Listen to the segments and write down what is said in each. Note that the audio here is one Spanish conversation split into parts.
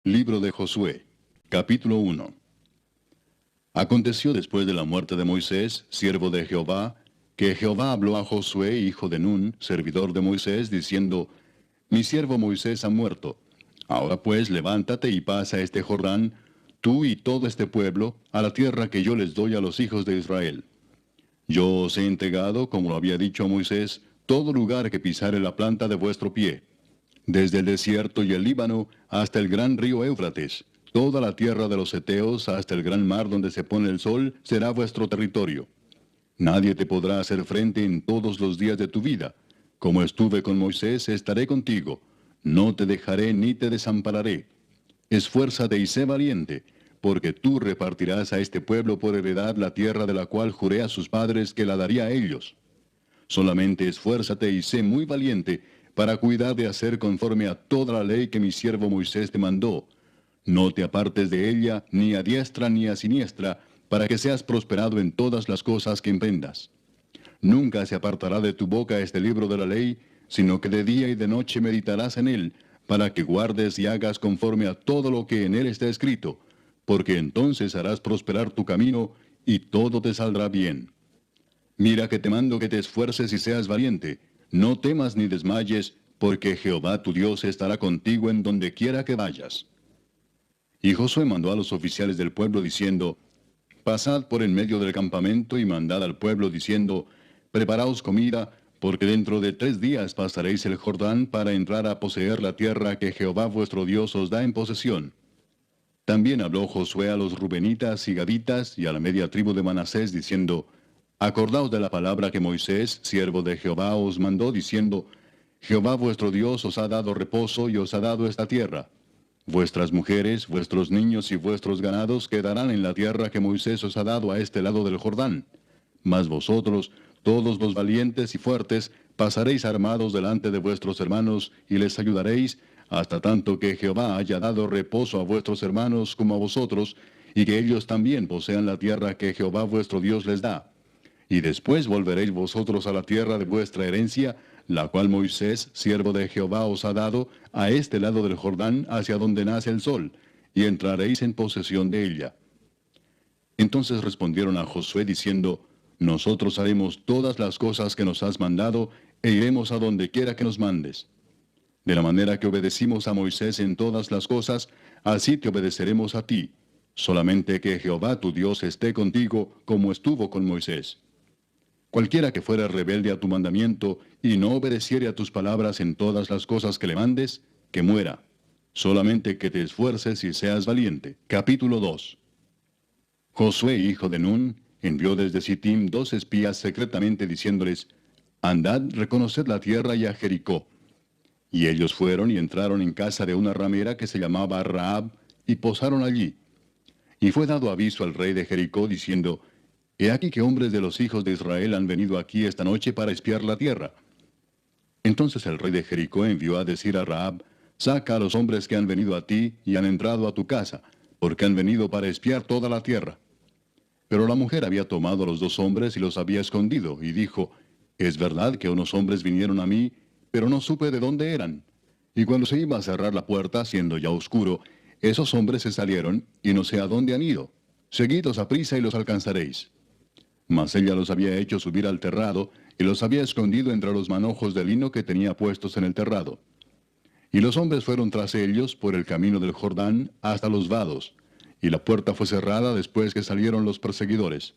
Libro de Josué, capítulo 1. Aconteció después de la muerte de Moisés, siervo de Jehová, que Jehová habló a Josué, hijo de Nun, servidor de Moisés, diciendo: Mi siervo Moisés ha muerto. Ahora pues levántate y pasa este Jordán, tú y todo este pueblo, a la tierra que yo les doy a los hijos de Israel. Yo os he entregado, como lo había dicho a Moisés, todo lugar que pisare la planta de vuestro pie, desde el desierto y el Líbano hasta el gran río Éufrates, toda la tierra de los Heteos hasta el gran mar donde se pone el sol, será vuestro territorio. Nadie te podrá hacer frente en todos los días de tu vida. Como estuve con Moisés, estaré contigo. No te dejaré ni te desampararé. Esfuérzate y sé valiente, porque tú repartirás a este pueblo por heredad la tierra de la cual juré a sus padres que la daría a ellos. Solamente esfuérzate y sé muy valiente para cuidar de hacer conforme a toda la ley que mi siervo Moisés te mandó. No te apartes de ella ni a diestra ni a siniestra, para que seas prosperado en todas las cosas que emprendas. Nunca se apartará de tu boca este libro de la ley, sino que de día y de noche meditarás en él, para que guardes y hagas conforme a todo lo que en él está escrito, porque entonces harás prosperar tu camino y todo te saldrá bien. Mira que te mando que te esfuerces y seas valiente. No temas ni desmayes, porque Jehová tu Dios estará contigo en donde quiera que vayas. Y Josué mandó a los oficiales del pueblo diciendo: Pasad por en medio del campamento y mandad al pueblo diciendo: Preparaos comida, porque dentro de 3 días pasaréis el Jordán para entrar a poseer la tierra que Jehová vuestro Dios os da en posesión. También habló Josué a los rubenitas y gaditas y a la media tribu de Manasés diciendo: Acordaos de la palabra que Moisés, siervo de Jehová, os mandó, diciendo: Jehová vuestro Dios os ha dado reposo y os ha dado esta tierra. Vuestras mujeres, vuestros niños y vuestros ganados quedarán en la tierra que Moisés os ha dado a este lado del Jordán. Mas vosotros, todos los valientes y fuertes, pasaréis armados delante de vuestros hermanos y les ayudaréis, hasta tanto que Jehová haya dado reposo a vuestros hermanos como a vosotros, y que ellos también posean la tierra que Jehová vuestro Dios les da. Y después volveréis vosotros a la tierra de vuestra herencia, la cual Moisés, siervo de Jehová, os ha dado, a este lado del Jordán, hacia donde nace el sol, y entraréis en posesión de ella. Entonces respondieron a Josué diciendo: Nosotros haremos todas las cosas que nos has mandado, e iremos a donde quiera que nos mandes. De la manera que obedecimos a Moisés en todas las cosas, así te obedeceremos a ti. Solamente que Jehová tu Dios esté contigo, como estuvo con Moisés. Cualquiera que fuera rebelde a tu mandamiento y no obedeciere a tus palabras en todas las cosas que le mandes, que muera. Solamente que te esfuerces y seas valiente. Capítulo 2. Josué, hijo de Nun, envió desde Sittim 2 espías secretamente diciéndoles: Andad, reconoced la tierra y a Jericó. Y ellos fueron y entraron en casa de una ramera que se llamaba Rahab, y posaron allí. Y fue dado aviso al rey de Jericó, diciendo: He aquí que hombres de los hijos de Israel han venido aquí esta noche para espiar la tierra. Entonces el rey de Jericó envió a decir a Rahab: Saca a los hombres que han venido a ti y han entrado a tu casa, porque han venido para espiar toda la tierra. Pero la mujer había tomado a los 2 hombres y los había escondido, y dijo: Es verdad que unos hombres vinieron a mí, pero no supe de dónde eran. Y cuando se iba a cerrar la puerta, siendo ya oscuro, esos hombres se salieron, y no sé a dónde han ido. Seguidlos a prisa y los alcanzaréis. Mas ella los había hecho subir al terrado, y los había escondido entre los manojos de lino que tenía puestos en el terrado. Y los hombres fueron tras ellos por el camino del Jordán hasta los vados, y la puerta fue cerrada después que salieron los perseguidores.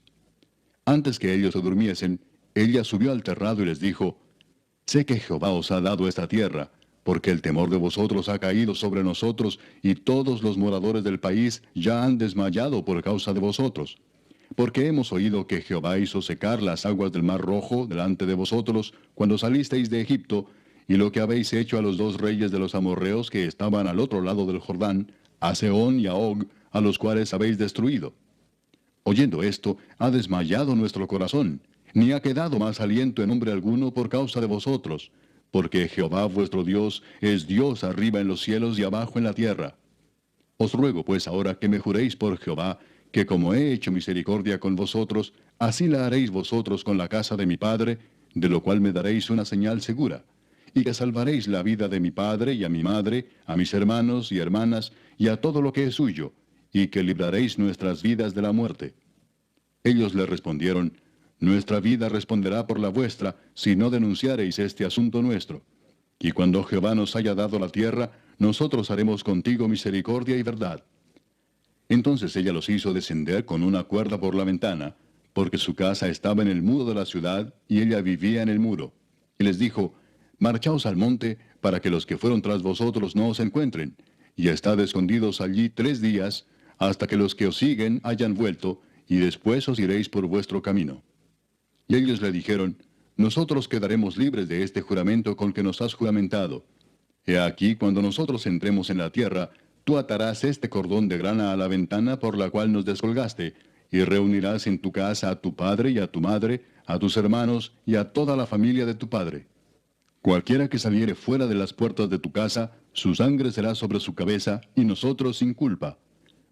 Antes que ellos se durmiesen, ella subió al terrado y les dijo: Sé que Jehová os ha dado esta tierra, porque el temor de vosotros ha caído sobre nosotros, y todos los moradores del país ya han desmayado por causa de vosotros. Porque hemos oído que Jehová hizo secar las aguas del mar Rojo delante de vosotros cuando salisteis de Egipto, y lo que habéis hecho a los 2 reyes de los amorreos que estaban al otro lado del Jordán, a Sehón y a Og, a los cuales habéis destruido. Oyendo esto, ha desmayado nuestro corazón, ni ha quedado más aliento en hombre alguno por causa de vosotros, porque Jehová vuestro Dios es Dios arriba en los cielos y abajo en la tierra. Os ruego pues ahora que me juréis por Jehová, que como he hecho misericordia con vosotros, así la haréis vosotros con la casa de mi padre, de lo cual me daréis una señal segura. y que salvaréis la vida de mi padre y a mi madre, a mis hermanos y hermanas, y a todo lo que es suyo, y que libraréis nuestras vidas de la muerte. Ellos le respondieron, nuestra vida responderá por la vuestra, si no denunciareis este asunto nuestro. Y cuando Jehová nos haya dado la tierra, nosotros haremos contigo misericordia y verdad. Entonces ella los hizo descender con una cuerda por la ventana, porque su casa estaba en el muro de la ciudad, y ella vivía en el muro. Y les dijo, marchaos al monte, para que los que fueron tras vosotros no os encuentren, y estad escondidos allí 3 días, hasta que los que os siguen hayan vuelto, y después os iréis por vuestro camino. Y ellos le dijeron, nosotros quedaremos libres de este juramento con que nos has juramentado. He aquí, cuando nosotros entremos en la tierra, tú atarás este cordón de grana a la ventana por la cual nos descolgaste, y reunirás en tu casa a tu padre y a tu madre, a tus hermanos y a toda la familia de tu padre. Cualquiera que saliere fuera de las puertas de tu casa, su sangre será sobre su cabeza, y nosotros sin culpa.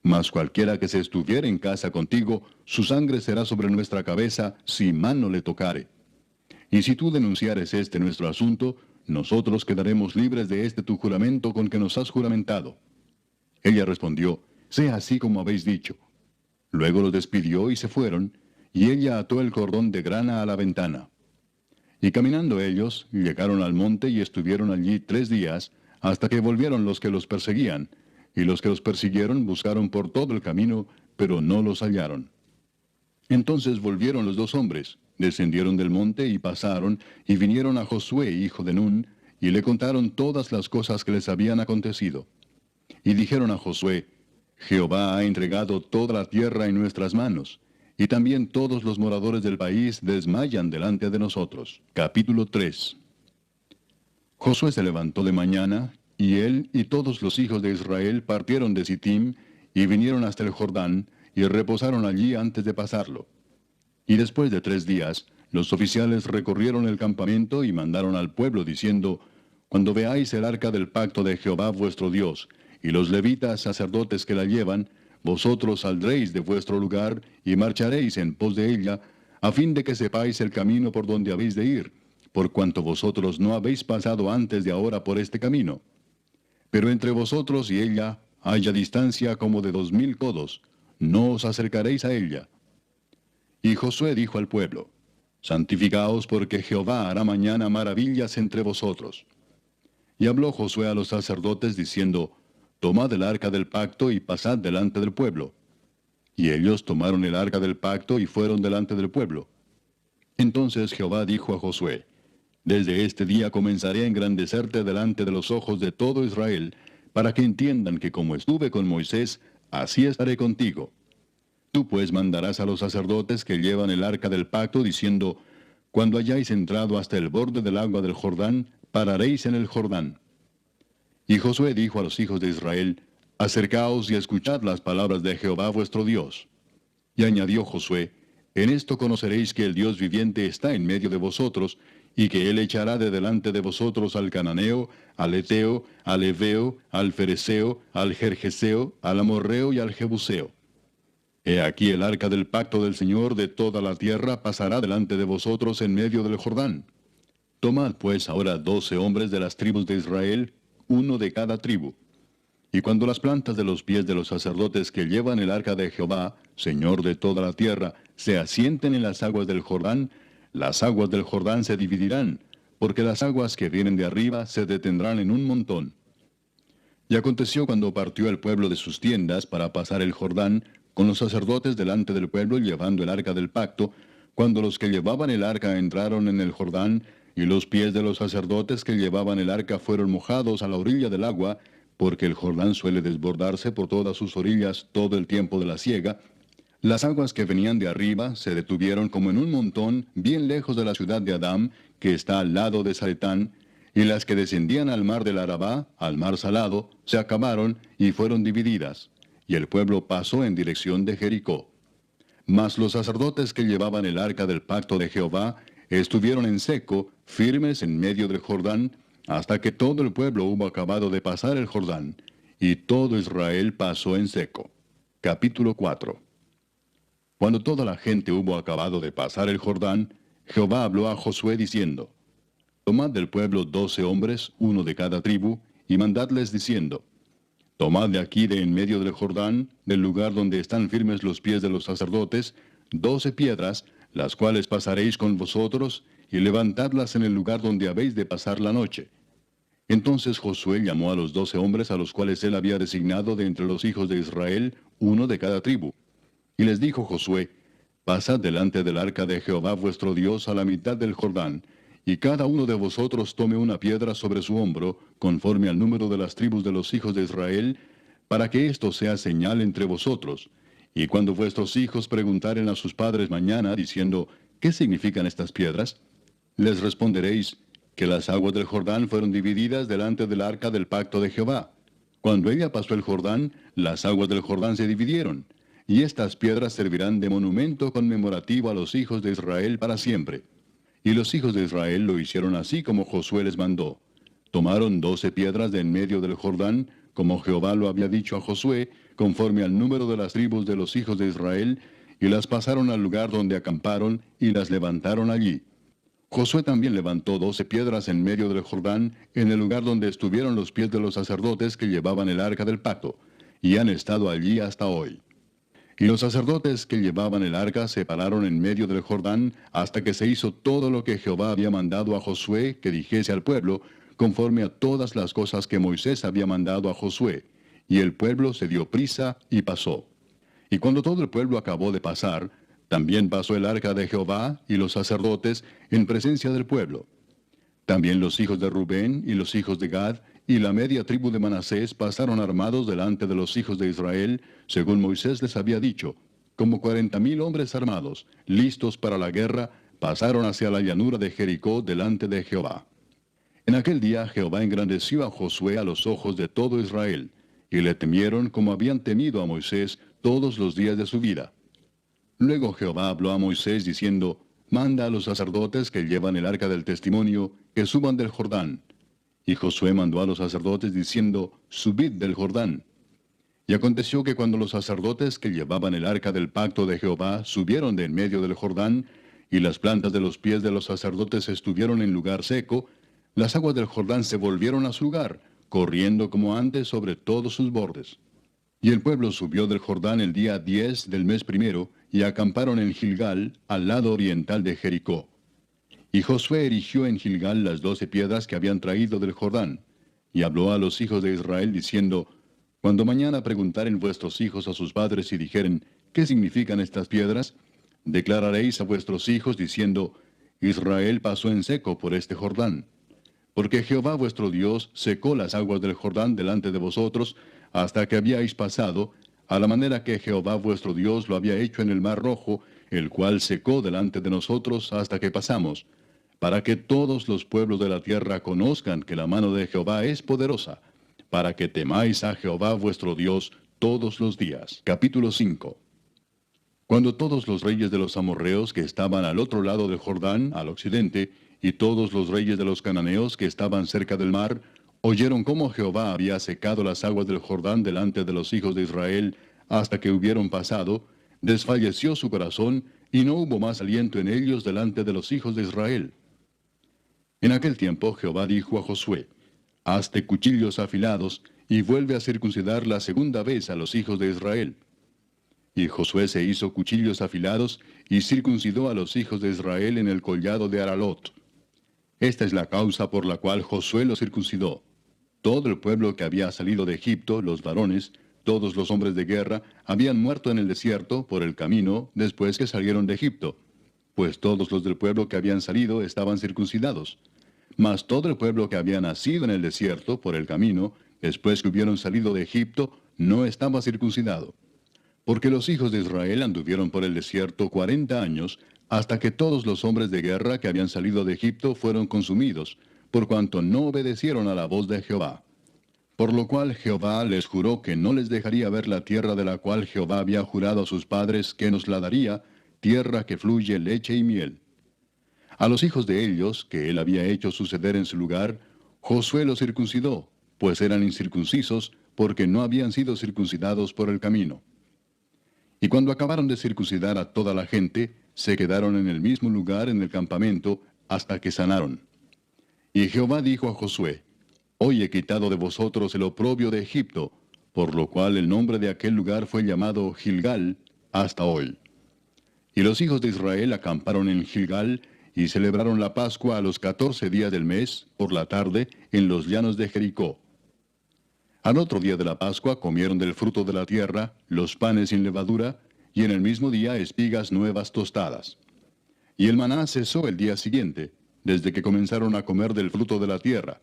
Mas cualquiera que se estuviere en casa contigo, su sangre será sobre nuestra cabeza, si mano le tocare. Y si tú denunciares este nuestro asunto, nosotros quedaremos libres de este tu juramento con que nos has juramentado. Ella respondió, sea así como habéis dicho. Luego los despidió y se fueron, y ella ató el cordón de grana a la ventana. Y caminando ellos, llegaron al monte y estuvieron allí 3 días, hasta que volvieron los que los perseguían, y los que los persiguieron buscaron por todo el camino, pero no los hallaron. Entonces volvieron los 2 hombres, descendieron del monte y pasaron, y vinieron a Josué, hijo de Nun, y le contaron todas las cosas que les habían acontecido. Y dijeron a Josué, Jehová ha entregado toda la tierra en nuestras manos, y también todos los moradores del país desmayan delante de nosotros. Capítulo 3. Josué se levantó de mañana, y él y todos los hijos de Israel partieron de Sittim, y vinieron hasta el Jordán, y reposaron allí antes de pasarlo. Y después de 3 días, los oficiales recorrieron el campamento y mandaron al pueblo diciendo, cuando veáis el arca del pacto de Jehová vuestro Dios, y los levitas sacerdotes que la llevan, vosotros saldréis de vuestro lugar y marcharéis en pos de ella, a fin de que sepáis el camino por donde habéis de ir, por cuanto vosotros no habéis pasado antes de ahora por este camino. Pero entre vosotros y ella haya distancia como de 2000 codos, no os acercaréis a ella. Y Josué dijo al pueblo, santificaos porque Jehová hará mañana maravillas entre vosotros. Y habló Josué a los sacerdotes diciendo, tomad el arca del pacto y pasad delante del pueblo. Y ellos tomaron el arca del pacto y fueron delante del pueblo. Entonces Jehová dijo a Josué, desde este día comenzaré a engrandecerte delante de los ojos de todo Israel, para que entiendan que como estuve con Moisés, así estaré contigo. Tú pues mandarás a los sacerdotes que llevan el arca del pacto, diciendo, cuando hayáis entrado hasta el borde del agua del Jordán, pararéis en el Jordán. Y Josué dijo a los hijos de Israel, acercaos y escuchad las palabras de Jehová vuestro Dios. Y añadió Josué, en esto conoceréis que el Dios viviente está en medio de vosotros, y que él echará de delante de vosotros al cananeo, al eteo, al heveo, al fereceo, al gergeseo, al amorreo y al jebuseo. He aquí el arca del pacto del Señor de toda la tierra pasará delante de vosotros en medio del Jordán. Tomad pues ahora 12 hombres de las tribus de Israel, uno de cada tribu. Y cuando las plantas de los pies de los sacerdotes que llevan el arca de Jehová, Señor de toda la tierra, se asienten en las aguas del Jordán, las aguas del Jordán se dividirán, porque las aguas que vienen de arriba se detendrán en un montón. Y aconteció cuando partió el pueblo de sus tiendas para pasar el Jordán, con los sacerdotes delante del pueblo llevando el arca del pacto, cuando los que llevaban el arca entraron en el Jordán, y los pies de los sacerdotes que llevaban el arca fueron mojados a la orilla del agua, porque el Jordán suele desbordarse por todas sus orillas todo el tiempo de la siega, las aguas que venían de arriba se detuvieron como en un montón bien lejos de la ciudad de Adam, que está al lado de Zaretán, y las que descendían al mar del Arabá, al mar salado, se acabaron y fueron divididas, y el pueblo pasó en dirección de Jericó. Mas los sacerdotes que llevaban el arca del pacto de Jehová estuvieron en seco, firmes en medio del Jordán, hasta que todo el pueblo hubo acabado de pasar el Jordán, y todo Israel pasó en seco. Capítulo 4. Cuando toda la gente hubo acabado de pasar el Jordán, Jehová habló a Josué diciendo, Tomad del pueblo 12 hombres, uno de cada tribu, y mandadles diciendo, tomad de aquí de en medio del Jordán, del lugar donde están firmes los pies de los sacerdotes, 12 piedras, las cuales pasaréis con vosotros, y levantadlas en el lugar donde habéis de pasar la noche. Entonces Josué llamó a los 12 hombres a los cuales él había designado de entre los hijos de Israel, uno de cada tribu. Y les dijo Josué, pasad delante del arca de Jehová vuestro Dios a la mitad del Jordán, y cada uno de vosotros tome una piedra sobre su hombro, conforme al número de las tribus de los hijos de Israel, para que esto sea señal entre vosotros. Y cuando vuestros hijos preguntaren a sus padres mañana, diciendo, ¿qué significan estas piedras? Les responderéis, que las aguas del Jordán fueron divididas delante del arca del pacto de Jehová. Cuando ella pasó el Jordán, las aguas del Jordán se dividieron, y estas piedras servirán de monumento conmemorativo a los hijos de Israel para siempre. Y los hijos de Israel lo hicieron así como Josué les mandó. Tomaron 12 piedras de en medio del Jordán, como Jehová lo había dicho a Josué, conforme al número de las tribus de los hijos de Israel, y las pasaron al lugar donde acamparon, y las levantaron allí. Josué también levantó 12 piedras en medio del Jordán, en el lugar donde estuvieron los pies de los sacerdotes que llevaban el arca del pacto, y han estado allí hasta hoy. Y los sacerdotes que llevaban el arca se pararon en medio del Jordán hasta que se hizo todo lo que Jehová había mandado a Josué que dijese al pueblo, conforme a todas las cosas que Moisés había mandado a Josué. Y el pueblo se dio prisa y pasó. Y cuando todo el pueblo acabó de pasar, también pasó el arca de Jehová y los sacerdotes en presencia del pueblo. También los hijos de Rubén y los hijos de Gad y la media tribu de Manasés pasaron armados delante de los hijos de Israel, según Moisés les había dicho, como 40,000 hombres armados, listos para la guerra, pasaron hacia la llanura de Jericó delante de Jehová. En aquel día Jehová engrandeció a Josué a los ojos de todo Israel, y le temieron como habían temido a Moisés todos los días de su vida. Luego Jehová habló a Moisés diciendo, manda a los sacerdotes que llevan el arca del testimonio, que suban del Jordán. Y Josué mandó a los sacerdotes diciendo, subid del Jordán. Y aconteció que cuando los sacerdotes que llevaban el arca del pacto de Jehová subieron de en medio del Jordán, y las plantas de los pies de los sacerdotes estuvieron en lugar seco, las aguas del Jordán se volvieron a su lugar, corriendo como antes sobre todos sus bordes. Y el pueblo subió del Jordán el día 10 del mes primero, y acamparon en Gilgal, al lado oriental de Jericó. Y Josué erigió en Gilgal las 12 piedras que habían traído del Jordán, y habló a los hijos de Israel diciendo, cuando mañana preguntaren vuestros hijos a sus padres y dijeren, ¿qué significan estas piedras? Declararéis a vuestros hijos diciendo, Israel pasó en seco por este Jordán. Porque Jehová vuestro Dios secó las aguas del Jordán delante de vosotros, hasta que habíais pasado, a la manera que Jehová vuestro Dios lo había hecho en el mar Rojo, el cual secó delante de nosotros hasta que pasamos, para que todos los pueblos de la tierra conozcan que la mano de Jehová es poderosa, para que temáis a Jehová vuestro Dios todos los días. Capítulo 5. Cuando todos los reyes de los amorreos que estaban al otro lado del Jordán, al occidente, y todos los reyes de los cananeos que estaban cerca del mar, oyeron cómo Jehová había secado las aguas del Jordán delante de los hijos de Israel hasta que hubieron pasado, desfalleció su corazón, y no hubo más aliento en ellos delante de los hijos de Israel. En aquel tiempo Jehová dijo a Josué, hazte cuchillos afilados, y vuelve a circuncidar la segunda vez a los hijos de Israel. Y Josué se hizo cuchillos afilados, y circuncidó a los hijos de Israel en el collado de Aralot. Esta es la causa por la cual Josué los circuncidó. Todo el pueblo que había salido de Egipto, los varones, todos los hombres de guerra, habían muerto en el desierto por el camino después que salieron de Egipto, pues todos los del pueblo que habían salido estaban circuncidados. Mas todo el pueblo que había nacido en el desierto por el camino, después que hubieron salido de Egipto, no estaba circuncidado. Porque los hijos de Israel anduvieron por el desierto 40 años, hasta que todos los hombres de guerra que habían salido de Egipto fueron consumidos, por cuanto no obedecieron a la voz de Jehová. Por lo cual Jehová les juró que no les dejaría ver la tierra de la cual Jehová había jurado a sus padres que nos la daría, tierra que fluye leche y miel. A los hijos de ellos, que él había hecho suceder en su lugar, Josué los circuncidó, pues eran incircuncisos, porque no habían sido circuncidados por el camino. Y cuando acabaron de circuncidar a toda la gente, se quedaron en el mismo lugar en el campamento hasta que sanaron. Y Jehová dijo a Josué, Hoy he quitado de vosotros el oprobio de Egipto, por lo cual el nombre de aquel lugar fue llamado Gilgal hasta hoy. Y los hijos de Israel acamparon en Gilgal, y celebraron la Pascua a los 14 días del mes, por la tarde, en los llanos de Jericó. Al otro día de la Pascua comieron del fruto de la tierra, los panes sin levadura, y en el mismo día espigas nuevas tostadas. Y el maná cesó el día siguiente, desde que comenzaron a comer del fruto de la tierra.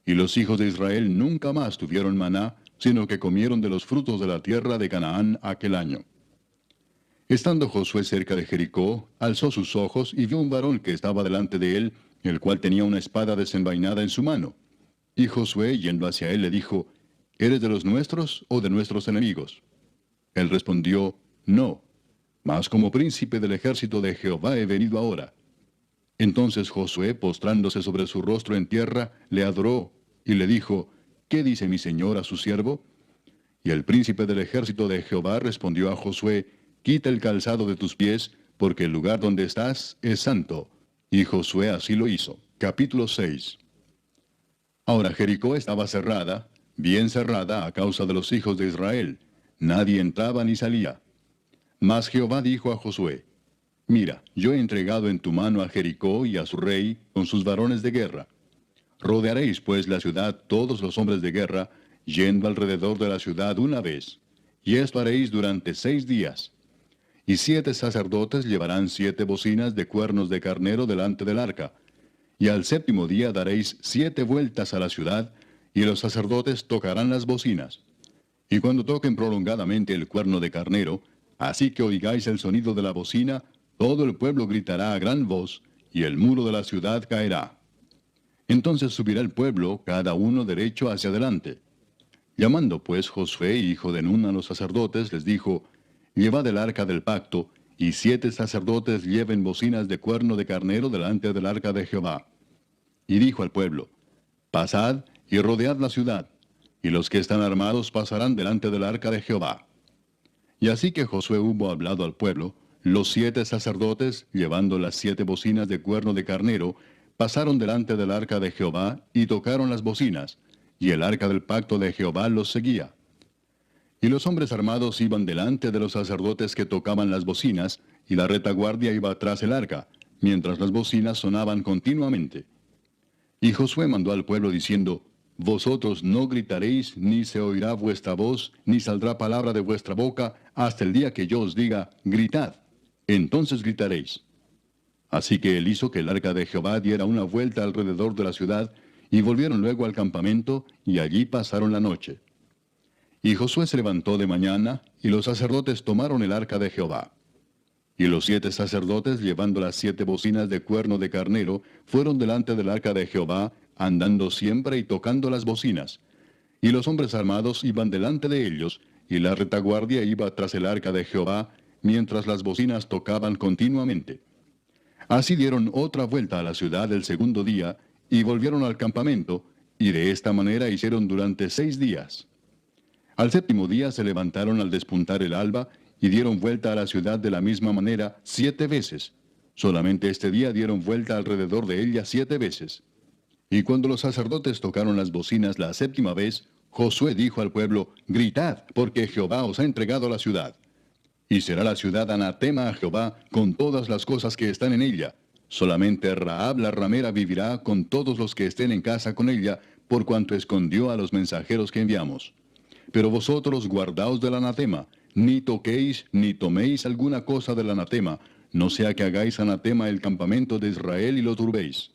Y los hijos de Israel nunca más tuvieron maná, sino que comieron de los frutos de la tierra de Canaán aquel año. Estando Josué cerca de Jericó, alzó sus ojos y vio un varón que estaba delante de él, el cual tenía una espada desenvainada en su mano. Y Josué, yendo hacia él, le dijo, ¿Eres de los nuestros o de nuestros enemigos? Él respondió, No, mas como príncipe del ejército de Jehová he venido ahora. Entonces Josué, postrándose sobre su rostro en tierra, le adoró, y le dijo, ¿Qué dice mi señor a su siervo? Y el príncipe del ejército de Jehová respondió a Josué, Quita el calzado de tus pies, porque el lugar donde estás es santo. Y Josué así lo hizo. Capítulo 6. Ahora Jericó estaba cerrada, bien cerrada a causa de los hijos de Israel. Nadie entraba ni salía. Mas Jehová dijo a Josué, Mira, yo he entregado en tu mano a Jericó y a su rey con sus varones de guerra. Rodearéis pues la ciudad todos los hombres de guerra, yendo alrededor de la ciudad una vez. Y esto haréis durante 6 días. Y 7 sacerdotes llevarán 7 bocinas de cuernos de carnero delante del arca. Y al 7º día daréis 7 vueltas a la ciudad, y los sacerdotes tocarán las bocinas. Y cuando toquen prolongadamente el cuerno de carnero, así que oigáis el sonido de la bocina, todo el pueblo gritará a gran voz, y el muro de la ciudad caerá. Entonces subirá el pueblo, cada uno derecho hacia adelante. Llamando pues Josué, hijo de Nun, a los sacerdotes, les dijo, Llevad el arca del pacto, y 7 sacerdotes lleven bocinas de cuerno de carnero delante del arca de Jehová. Y dijo al pueblo, Pasad y rodead la ciudad, y los que están armados pasarán delante del arca de Jehová. Y así que Josué hubo hablado al pueblo, los 7 sacerdotes, llevando las 7 bocinas de cuerno de carnero, pasaron delante del arca de Jehová y tocaron las bocinas, y el arca del pacto de Jehová los seguía. Y los hombres armados iban delante de los sacerdotes que tocaban las bocinas, y la retaguardia iba tras el arca, mientras las bocinas sonaban continuamente. Y Josué mandó al pueblo diciendo, Vosotros no gritaréis, ni se oirá vuestra voz, ni saldrá palabra de vuestra boca, hasta el día que yo os diga, gritad. Entonces gritaréis. Así que él hizo que el arca de Jehová diera una vuelta alrededor de la ciudad, y volvieron luego al campamento, y allí pasaron la noche. Y Josué se levantó de mañana, y los sacerdotes tomaron el arca de Jehová. Y los 7 sacerdotes, llevando las 7 bocinas de cuerno de carnero, fueron delante del arca de Jehová, andando siempre y tocando las bocinas. Y los hombres armados iban delante de ellos, y la retaguardia iba tras el arca de Jehová, mientras las bocinas tocaban continuamente. Así dieron otra vuelta a la ciudad el 2º día, y volvieron al campamento, y de esta manera hicieron durante 6 días. Al 7º día se levantaron al despuntar el alba, y dieron vuelta a la ciudad de la misma manera 7 veces. Solamente este día dieron vuelta alrededor de ella 7 veces. Y cuando los sacerdotes tocaron las bocinas la 7ª vez, Josué dijo al pueblo, Gritad, porque Jehová os ha entregado la ciudad. Y será la ciudad anatema a Jehová con todas las cosas que están en ella. Solamente Rahab la ramera vivirá con todos los que estén en casa con ella, por cuanto escondió a los mensajeros que enviamos. Pero vosotros guardaos del anatema, ni toquéis ni toméis alguna cosa del anatema, no sea que hagáis anatema el campamento de Israel y lo turbéis.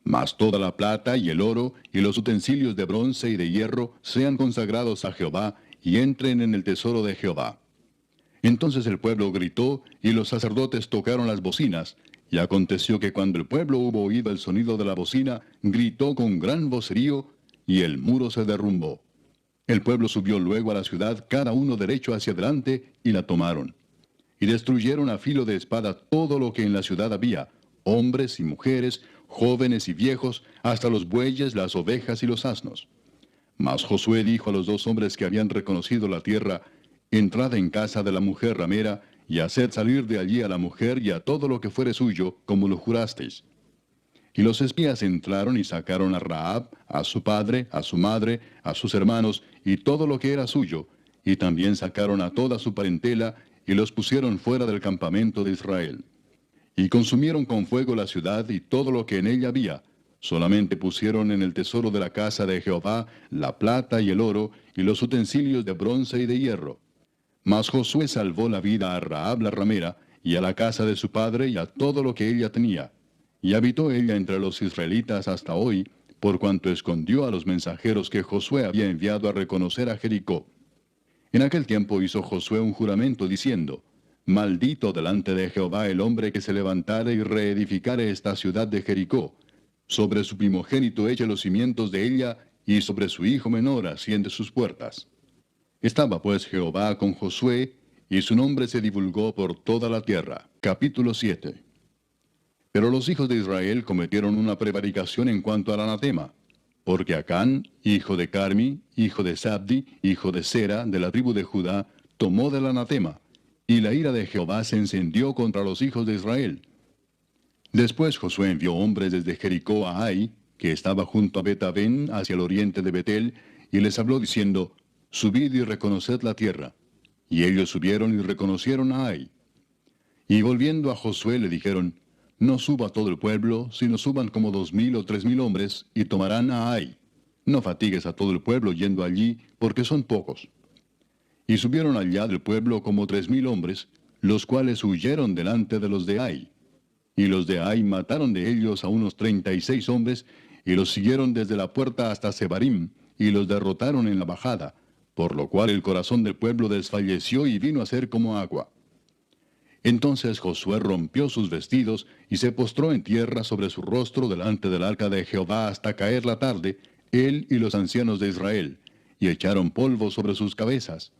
Mas toda la plata y el oro y los utensilios de bronce y de hierro sean consagrados a Jehová y entren en el tesoro de Jehová. Entonces el pueblo gritó y los sacerdotes tocaron las bocinas, y aconteció que cuando el pueblo hubo oído el sonido de la bocina, gritó con gran vocerío, y el muro se derrumbó. El pueblo subió luego a la ciudad, cada uno derecho hacia adelante, y la tomaron. Y destruyeron a filo de espada todo lo que en la ciudad había, hombres y mujeres, jóvenes y viejos, hasta los bueyes, las ovejas y los asnos. Mas Josué dijo a los 2 hombres que habían reconocido la tierra, Entrad en casa de la mujer ramera, y haced salir de allí a la mujer y a todo lo que fuere suyo, como lo jurasteis. Y los espías entraron y sacaron a Rahab, a su padre, a su madre, a sus hermanos, y todo lo que era suyo, y también sacaron a toda su parentela, y los pusieron fuera del campamento de Israel. Y consumieron con fuego la ciudad y todo lo que en ella había. Solamente pusieron en el tesoro de la casa de Jehová la plata y el oro, y los utensilios de bronce y de hierro. Mas Josué salvó la vida a Rahab la ramera, y a la casa de su padre, y a todo lo que ella tenía. Y habitó ella entre los israelitas hasta hoy, por cuanto escondió a los mensajeros que Josué había enviado a reconocer a Jericó. En aquel tiempo hizo Josué un juramento diciendo: Maldito delante de Jehová el hombre que se levantare y reedificare esta ciudad de Jericó. Sobre su primogénito eche los cimientos de ella, y sobre su hijo menor asciende sus puertas. Estaba pues Jehová con Josué, y su nombre se divulgó por toda la tierra. Capítulo 7. Pero los hijos de Israel cometieron una prevaricación en cuanto al anatema, porque Acán, hijo de Carmi, hijo de Sabdi, hijo de Sera, de la tribu de Judá, tomó del anatema, y la ira de Jehová se encendió contra los hijos de Israel. Después Josué envió hombres desde Jericó a Ai, que estaba junto a Bet-Aven, hacia el oriente de Betel, y les habló diciendo: Subid y reconoced la tierra. Y ellos subieron y reconocieron a Ai. Y volviendo a Josué le dijeron: No suba todo el pueblo, sino suban como 2000 o 3000 hombres, y tomarán a Ai. No fatigues a todo el pueblo yendo allí, porque son pocos. Y subieron allá del pueblo como 3000 hombres, los cuales huyeron delante de los de Ai. Y los de Ai mataron de ellos a unos 36 hombres, y los siguieron desde la puerta hasta Sebarim, y los derrotaron en la bajada, por lo cual el corazón del pueblo desfalleció y vino a ser como agua. Entonces Josué rompió sus vestidos, y se postró en tierra sobre su rostro delante del arca de Jehová hasta caer la tarde, él y los ancianos de Israel, y echaron polvo sobre sus cabezas.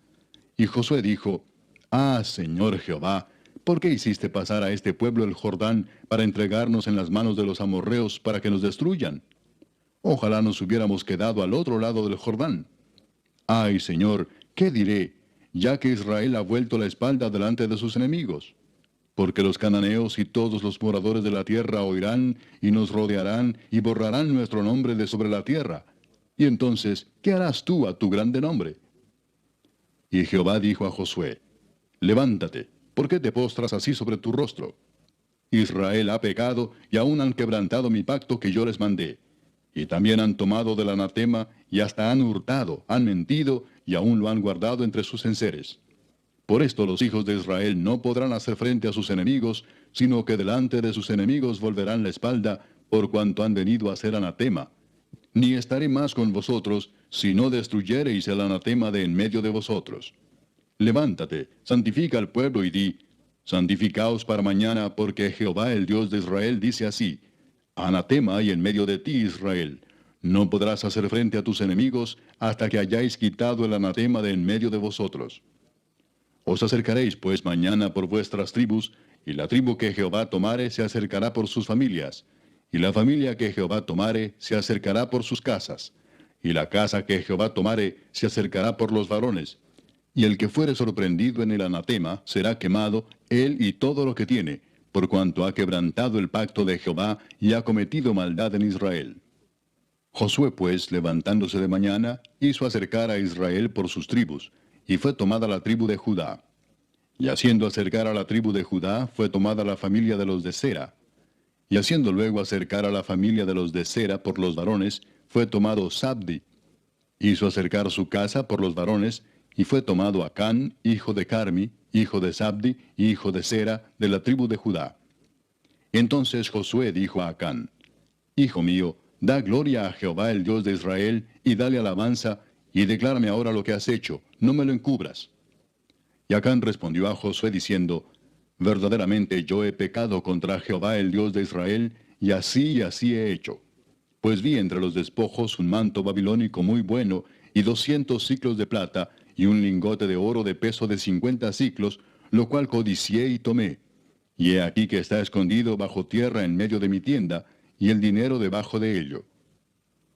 Y Josué dijo: Ah, Señor Jehová, ¿por qué hiciste pasar a este pueblo el Jordán para entregarnos en las manos de los amorreos para que nos destruyan? Ojalá nos hubiéramos quedado al otro lado del Jordán. Ay, Señor, ¿qué diré, ya que Israel ha vuelto la espalda delante de sus enemigos? Porque los cananeos y todos los moradores de la tierra oirán y nos rodearán y borrarán nuestro nombre de sobre la tierra. Y entonces, ¿qué harás tú a tu grande nombre? Y Jehová dijo a Josué: Levántate, ¿por qué te postras así sobre tu rostro? Israel ha pecado y aún han quebrantado mi pacto que yo les mandé. Y también han tomado del anatema y hasta han hurtado, han mentido y aún lo han guardado entre sus enseres. Por esto los hijos de Israel no podrán hacer frente a sus enemigos, sino que delante de sus enemigos volverán la espalda, por cuanto han venido a ser anatema. Ni estaré más con vosotros, si no destruyereis el anatema de en medio de vosotros. Levántate, santifica al pueblo y di: Santificaos para mañana, porque Jehová el Dios de Israel dice así: Anatema hay en medio de ti, Israel. No podrás hacer frente a tus enemigos hasta que hayáis quitado el anatema de en medio de vosotros. Os acercaréis pues mañana por vuestras tribus, y la tribu que Jehová tomare se acercará por sus familias, y la familia que Jehová tomare se acercará por sus casas, y la casa que Jehová tomare se acercará por los varones, y el que fuere sorprendido en el anatema será quemado, él y todo lo que tiene, por cuanto ha quebrantado el pacto de Jehová y ha cometido maldad en Israel. Josué pues, levantándose de mañana, hizo acercar a Israel por sus tribus, y fue tomada la tribu de Judá. Y haciendo acercar a la tribu de Judá, fue tomada la familia de los de Sera. Y haciendo luego acercar a la familia de los de Sera por los varones, fue tomado Sabdi. Hizo acercar su casa por los varones, y fue tomado Acán, hijo de Carmi, hijo de Sabdi, hijo de Sera, de la tribu de Judá. Entonces Josué dijo a Acán: Hijo mío, da gloria a Jehová el Dios de Israel, y dale alabanza, y declárame ahora lo que has hecho, no me lo encubras. Y Acán respondió a Josué diciendo: Verdaderamente yo he pecado contra Jehová el Dios de Israel, y así he hecho. Pues vi entre los despojos un manto babilónico muy bueno, y 200 siclos de plata, y un lingote de oro de peso de 50 siclos, lo cual codicié y tomé. Y he aquí que está escondido bajo tierra en medio de mi tienda, y el dinero debajo de ello.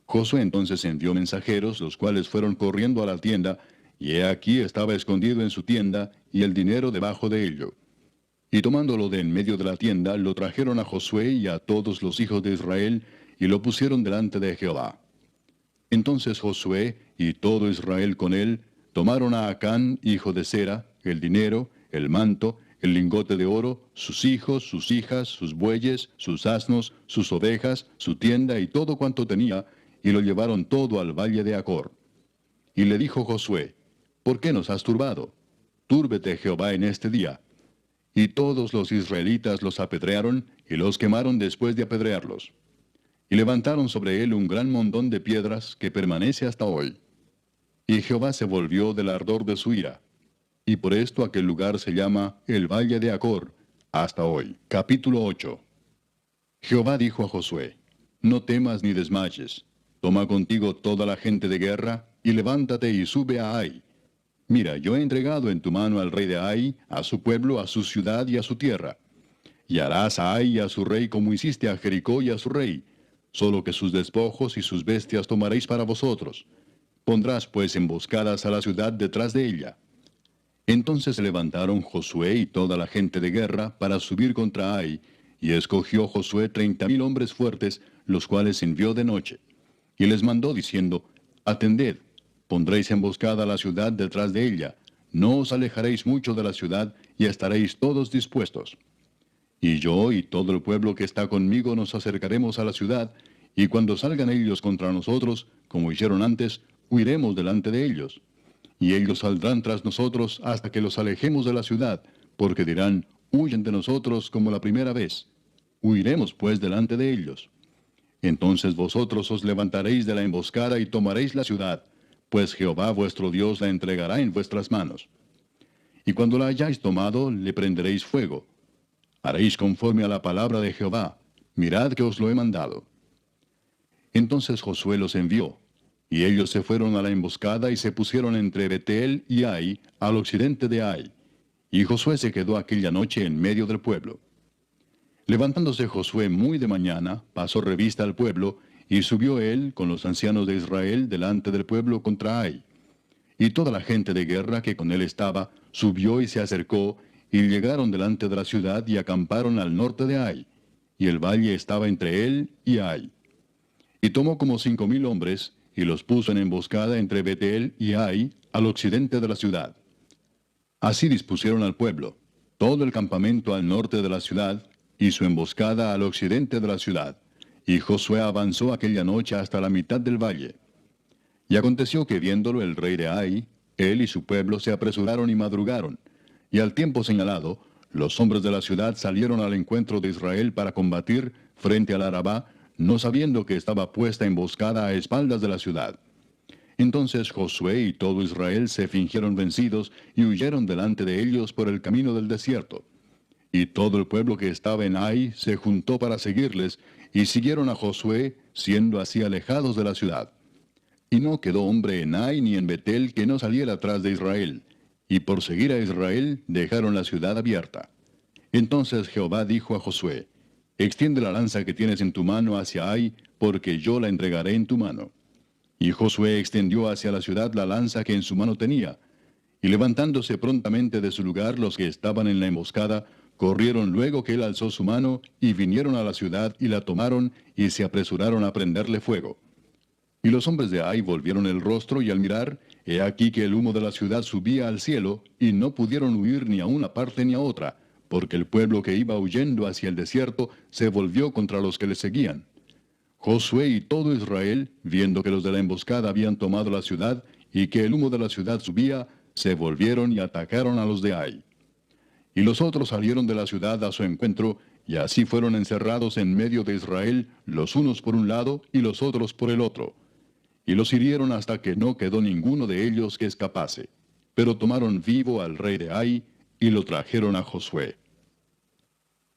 Josué entonces envió mensajeros, los cuales fueron corriendo a la tienda, y he aquí estaba escondido en su tienda, y el dinero debajo de ello. Y tomándolo de en medio de la tienda, lo trajeron a Josué y a todos los hijos de Israel, y lo pusieron delante de Jehová. Entonces Josué y todo Israel con él tomaron a Acán, hijo de Zera, el dinero, el manto, el lingote de oro, sus hijos, sus hijas, sus bueyes, sus asnos, sus ovejas, su tienda y todo cuanto tenía, y lo llevaron todo al valle de Acor. Y le dijo Josué, ¿por qué nos has turbado? Túrbete Jehová en este día. Y todos los israelitas los apedrearon y los quemaron después de apedrearlos. Y levantaron sobre él un gran montón de piedras que permanece hasta hoy. Y Jehová se volvió del ardor de su ira. Y por esto aquel lugar se llama el Valle de Acor, hasta hoy. Capítulo 8. Jehová dijo a Josué, no temas ni desmayes. Toma contigo toda la gente de guerra, y levántate y sube a Ai. Mira, yo he entregado en tu mano al rey de Ai, a su pueblo, a su ciudad y a su tierra. Y harás a Ai y a su rey como hiciste a Jericó y a su rey, solo que sus despojos y sus bestias tomaréis para vosotros. Pondrás pues emboscadas a la ciudad detrás de ella. Entonces se levantaron Josué y toda la gente de guerra para subir contra Ai, y escogió Josué 30,000 hombres fuertes, los cuales envió de noche. Y les mandó diciendo, atended, pondréis emboscada a la ciudad detrás de ella, no os alejaréis mucho de la ciudad, y estaréis todos dispuestos. Y yo y todo el pueblo que está conmigo nos acercaremos a la ciudad, y cuando salgan ellos contra nosotros, como hicieron antes, huiremos delante de ellos. Y ellos saldrán tras nosotros hasta que los alejemos de la ciudad, porque dirán, huyen de nosotros como la primera vez. Huiremos pues delante de ellos. Entonces vosotros os levantaréis de la emboscada y tomaréis la ciudad, pues Jehová vuestro Dios la entregará en vuestras manos. Y cuando la hayáis tomado, le prenderéis fuego. Haréis conforme a la palabra de Jehová. Mirad que os lo he mandado. Entonces Josué los envió, y ellos se fueron a la emboscada y se pusieron entre Betel y Ai, al occidente de Ai. Y Josué se quedó aquella noche en medio del pueblo. Levantándose Josué muy de mañana, pasó revista al pueblo, y subió él con los ancianos de Israel delante del pueblo contra Ai. Y toda la gente de guerra que con él estaba, subió y se acercó, y llegaron delante de la ciudad y acamparon al norte de Ai. Y el valle estaba entre él y Ai. Y tomó como 5,000 hombres, y los puso en emboscada entre Betel y Ai, al occidente de la ciudad. Así dispusieron al pueblo, todo el campamento al norte de la ciudad, y su emboscada al occidente de la ciudad. Y Josué avanzó aquella noche hasta la mitad del valle. Y aconteció que viéndolo el rey de Ai, él y su pueblo se apresuraron y madrugaron, y al tiempo señalado, los hombres de la ciudad salieron al encuentro de Israel para combatir frente al Arabá, no sabiendo que estaba puesta emboscada a espaldas de la ciudad. Entonces Josué y todo Israel se fingieron vencidos y huyeron delante de ellos por el camino del desierto. Y todo el pueblo que estaba en Ai se juntó para seguirles, y siguieron a Josué, siendo así alejados de la ciudad. Y no quedó hombre en Ai ni en Betel que no saliera atrás de Israel, y por seguir a Israel dejaron la ciudad abierta. Entonces Jehová dijo a Josué, extiende la lanza que tienes en tu mano hacia Ai, porque yo la entregaré en tu mano. Y Josué extendió hacia la ciudad la lanza que en su mano tenía, y levantándose prontamente de su lugar los que estaban en la emboscada, corrieron luego que él alzó su mano, y vinieron a la ciudad y la tomaron, y se apresuraron a prenderle fuego. Y los hombres de Ai volvieron el rostro, y al mirar, he aquí que el humo de la ciudad subía al cielo, y no pudieron huir ni a una parte ni a otra, porque el pueblo que iba huyendo hacia el desierto se volvió contra los que le seguían. Josué y todo Israel, viendo que los de la emboscada habían tomado la ciudad, y que el humo de la ciudad subía, se volvieron y atacaron a los de Ai. Y los otros salieron de la ciudad a su encuentro, y así fueron encerrados en medio de Israel, los unos por un lado y los otros por el otro. Y los hirieron hasta que no quedó ninguno de ellos que escapase. Pero tomaron vivo al rey de Ai, y lo trajeron a Josué.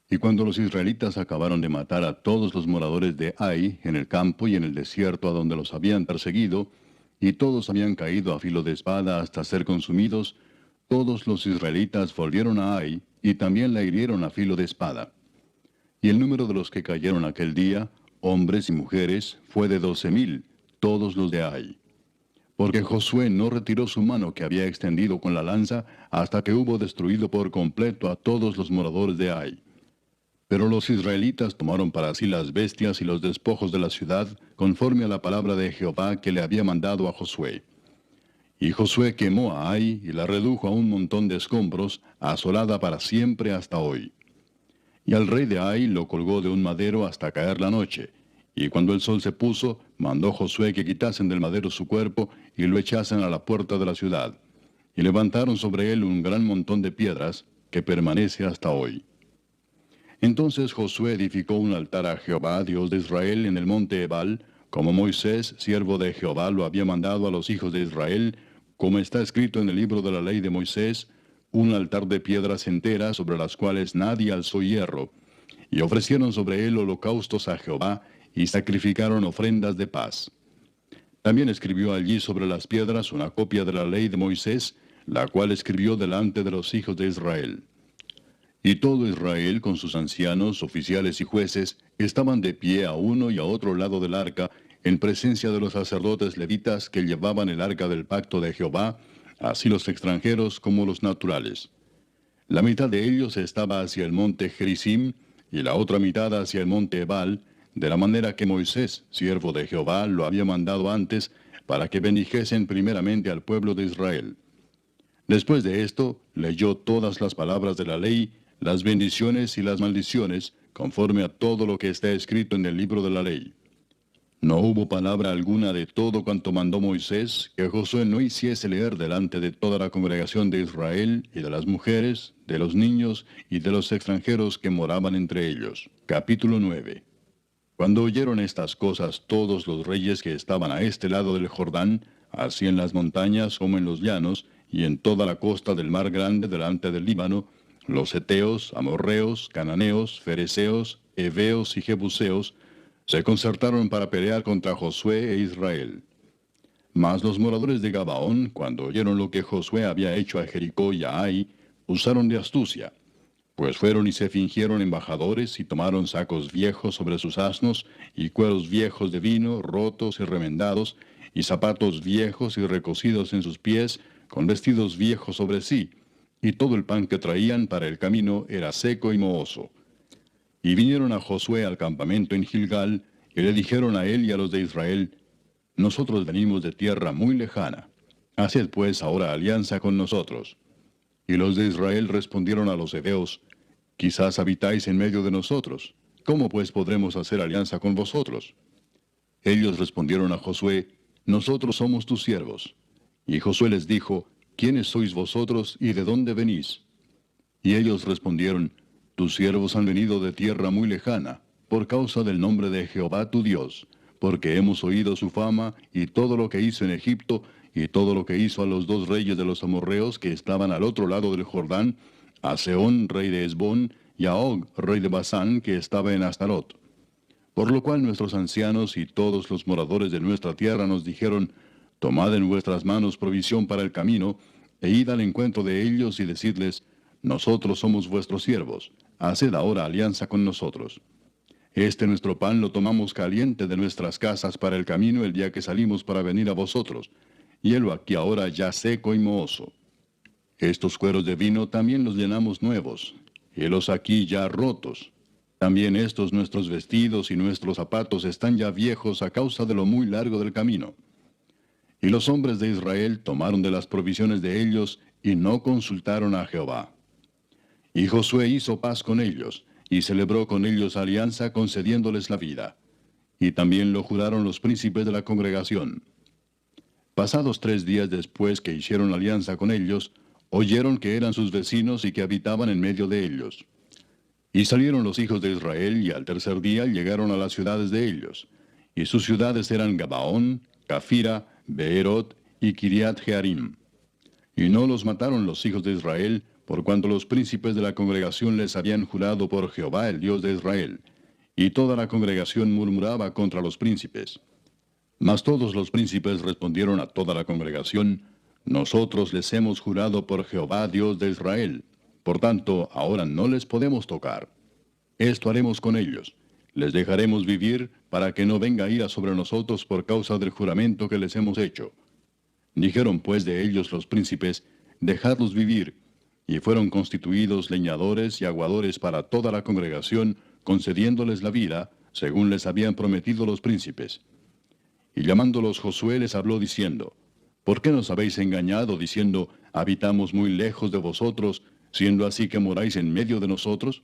Y cuando los israelitas acabaron de matar a todos los moradores de Ai, en el campo y en el desierto a donde los habían perseguido, y todos habían caído a filo de espada hasta ser consumidos, todos los israelitas volvieron a Ai, y también la hirieron a filo de espada. Y el número de los que cayeron aquel día, hombres y mujeres, fue de 12,000, todos los de Ai. porque Josué no retiró su mano que había extendido con la lanza hasta que hubo destruido por completo a todos los moradores de Ai. Pero los israelitas tomaron para sí las bestias y los despojos de la ciudad, conforme a la palabra de Jehová que le había mandado a Josué. Y Josué quemó a Ai y la redujo a un montón de escombros, asolada para siempre hasta hoy. Y al rey de Ai lo colgó de un madero hasta caer la noche. Y cuando el sol se puso, mandó Josué que quitasen del madero su cuerpo y lo echasen a la puerta de la ciudad. Y levantaron sobre él un gran montón de piedras, que permanece hasta hoy. Entonces Josué edificó un altar a Jehová, Dios de Israel, en el monte Ebal, como Moisés, siervo de Jehová, lo había mandado a los hijos de Israel, como está escrito en el libro de la ley de Moisés, un altar de piedras enteras sobre las cuales nadie alzó hierro, y ofrecieron sobre él holocaustos a Jehová, y sacrificaron ofrendas de paz. También escribió allí sobre las piedras una copia de la ley de Moisés, la cual escribió delante de los hijos de Israel. Y todo Israel, con sus ancianos, oficiales y jueces, estaban de pie a uno y a otro lado del arca, en presencia de los sacerdotes levitas que llevaban el arca del pacto de Jehová, así los extranjeros como los naturales. La mitad de ellos estaba hacia el monte Gerizim, y la otra mitad hacia el monte Ebal, de la manera que Moisés, siervo de Jehová, lo había mandado antes, para que bendijesen primeramente al pueblo de Israel. Después de esto, leyó todas las palabras de la ley, las bendiciones y las maldiciones, conforme a todo lo que está escrito en el libro de la ley. No hubo palabra alguna de todo cuanto mandó Moisés que Josué no hiciese leer delante de toda la congregación de Israel y de las mujeres, de los niños y de los extranjeros que moraban entre ellos. Capítulo 9. Cuando oyeron estas cosas todos los reyes que estaban a este lado del Jordán, así en las montañas como en los llanos, y en toda la costa del mar grande delante del Líbano, los heteos, amorreos, cananeos, fereceos, heveos y jebuseos, se concertaron para pelear contra Josué e Israel. Mas los moradores de Gabaón, cuando oyeron lo que Josué había hecho a Jericó y a Ai, usaron de astucia, pues fueron y se fingieron embajadores y tomaron sacos viejos sobre sus asnos, y cueros viejos de vino, rotos y remendados, y zapatos viejos y recocidos en sus pies, con vestidos viejos sobre sí, y todo el pan que traían para el camino era seco y mohoso. Y vinieron a Josué al campamento en Gilgal, y le dijeron a él y a los de Israel, nosotros venimos de tierra muy lejana. Haced pues ahora alianza con nosotros. Y los de Israel respondieron a los heveos, quizás habitáis en medio de nosotros. ¿Cómo pues podremos hacer alianza con vosotros? Ellos respondieron a Josué, nosotros somos tus siervos. Y Josué les dijo, ¿quiénes sois vosotros y de dónde venís? Y ellos respondieron, tus siervos han venido de tierra muy lejana, por causa del nombre de Jehová tu Dios, porque hemos oído su fama y todo lo que hizo en Egipto, y todo lo que hizo a los dos reyes de los amorreos que estaban al otro lado del Jordán, a Sehón, rey de Hesbón, y a Og, rey de Basán, que estaba en Astarot. Por lo cual nuestros ancianos y todos los moradores de nuestra tierra nos dijeron, tomad en vuestras manos provisión para el camino, e id al encuentro de ellos y decidles, nosotros somos vuestros siervos, haced ahora alianza con nosotros. Este nuestro pan lo tomamos caliente de nuestras casas para el camino el día que salimos para venir a vosotros, y helo aquí ahora ya seco y mohoso. Estos cueros de vino también los llenamos nuevos, helos aquí ya rotos. También estos nuestros vestidos y nuestros zapatos están ya viejos a causa de lo muy largo del camino. Y los hombres de Israel tomaron de las provisiones de ellos y no consultaron a Jehová. Y Josué hizo paz con ellos, y celebró con ellos alianza concediéndoles la vida. Y también lo juraron los príncipes de la congregación. Pasados 3 días después que hicieron alianza con ellos, oyeron que eran sus vecinos y que habitaban en medio de ellos. Y salieron los hijos de Israel, y al tercer día llegaron a las ciudades de ellos. Y sus ciudades eran Gabaón, Cafira, Beerot y Kiriat Jearim. Y no los mataron los hijos de Israel, por cuanto los príncipes de la congregación les habían jurado por Jehová el Dios de Israel. Y toda la congregación murmuraba contra los príncipes. Mas todos los príncipes respondieron a toda la congregación, nosotros les hemos jurado por Jehová Dios de Israel. Por tanto, ahora no les podemos tocar. Esto haremos con ellos. Les dejaremos vivir para que no venga ira sobre nosotros por causa del juramento que les hemos hecho. Dijeron pues de ellos los príncipes, dejadlos vivir, y fueron constituidos leñadores y aguadores para toda la congregación, concediéndoles la vida, según les habían prometido los príncipes. Y llamándolos Josué les habló diciendo, ¿por qué nos habéis engañado diciendo, habitamos muy lejos de vosotros, siendo así que moráis en medio de nosotros?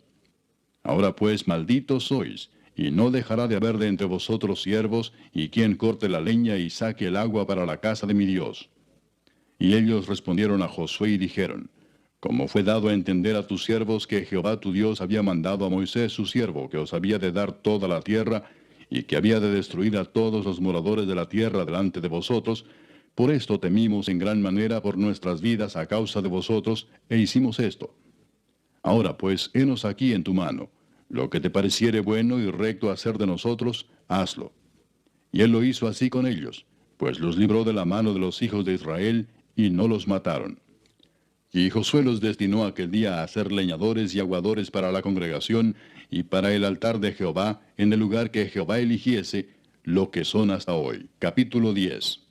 Ahora pues malditos sois, y no dejará de haber de entre vosotros siervos, y quien corte la leña y saque el agua para la casa de mi Dios. Y ellos respondieron a Josué y dijeron, como fue dado a entender a tus siervos que Jehová tu Dios había mandado a Moisés su siervo, que os había de dar toda la tierra, y que había de destruir a todos los moradores de la tierra delante de vosotros, por esto temimos en gran manera por nuestras vidas a causa de vosotros, e hicimos esto. Ahora pues, henos aquí en tu mano. Lo que te pareciere bueno y recto hacer de nosotros, hazlo. Y él lo hizo así con ellos, pues los libró de la mano de los hijos de Israel, y no los mataron. Y Josué los destinó aquel día a ser leñadores y aguadores para la congregación, y para el altar de Jehová, en el lugar que Jehová eligiese, lo que son hasta hoy. Capítulo 10.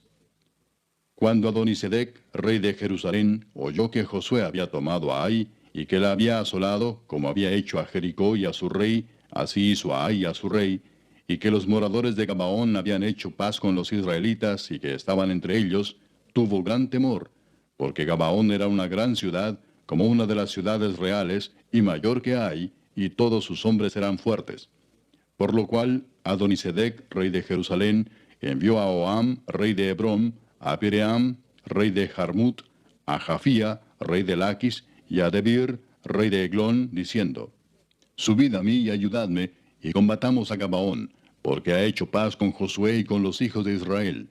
Cuando Adonisedec, rey de Jerusalén, oyó que Josué había tomado a Ai, y que la había asolado, como había hecho a Jericó y a su rey, así hizo a Ai y a su rey, y que los moradores de Gabaón habían hecho paz con los israelitas, y que estaban entre ellos, tuvo gran temor, porque Gabaón era una gran ciudad, como una de las ciudades reales, y mayor que Ai, y todos sus hombres eran fuertes. Por lo cual Adonisedec, rey de Jerusalén, envió a Oam, rey de Hebrón, a Piream, rey de Jarmut, a Jafía, rey de Laquis, y a Debir, rey de Eglón, diciendo, subid a mí y ayudadme, y combatamos a Gabaón, porque ha hecho paz con Josué y con los hijos de Israel.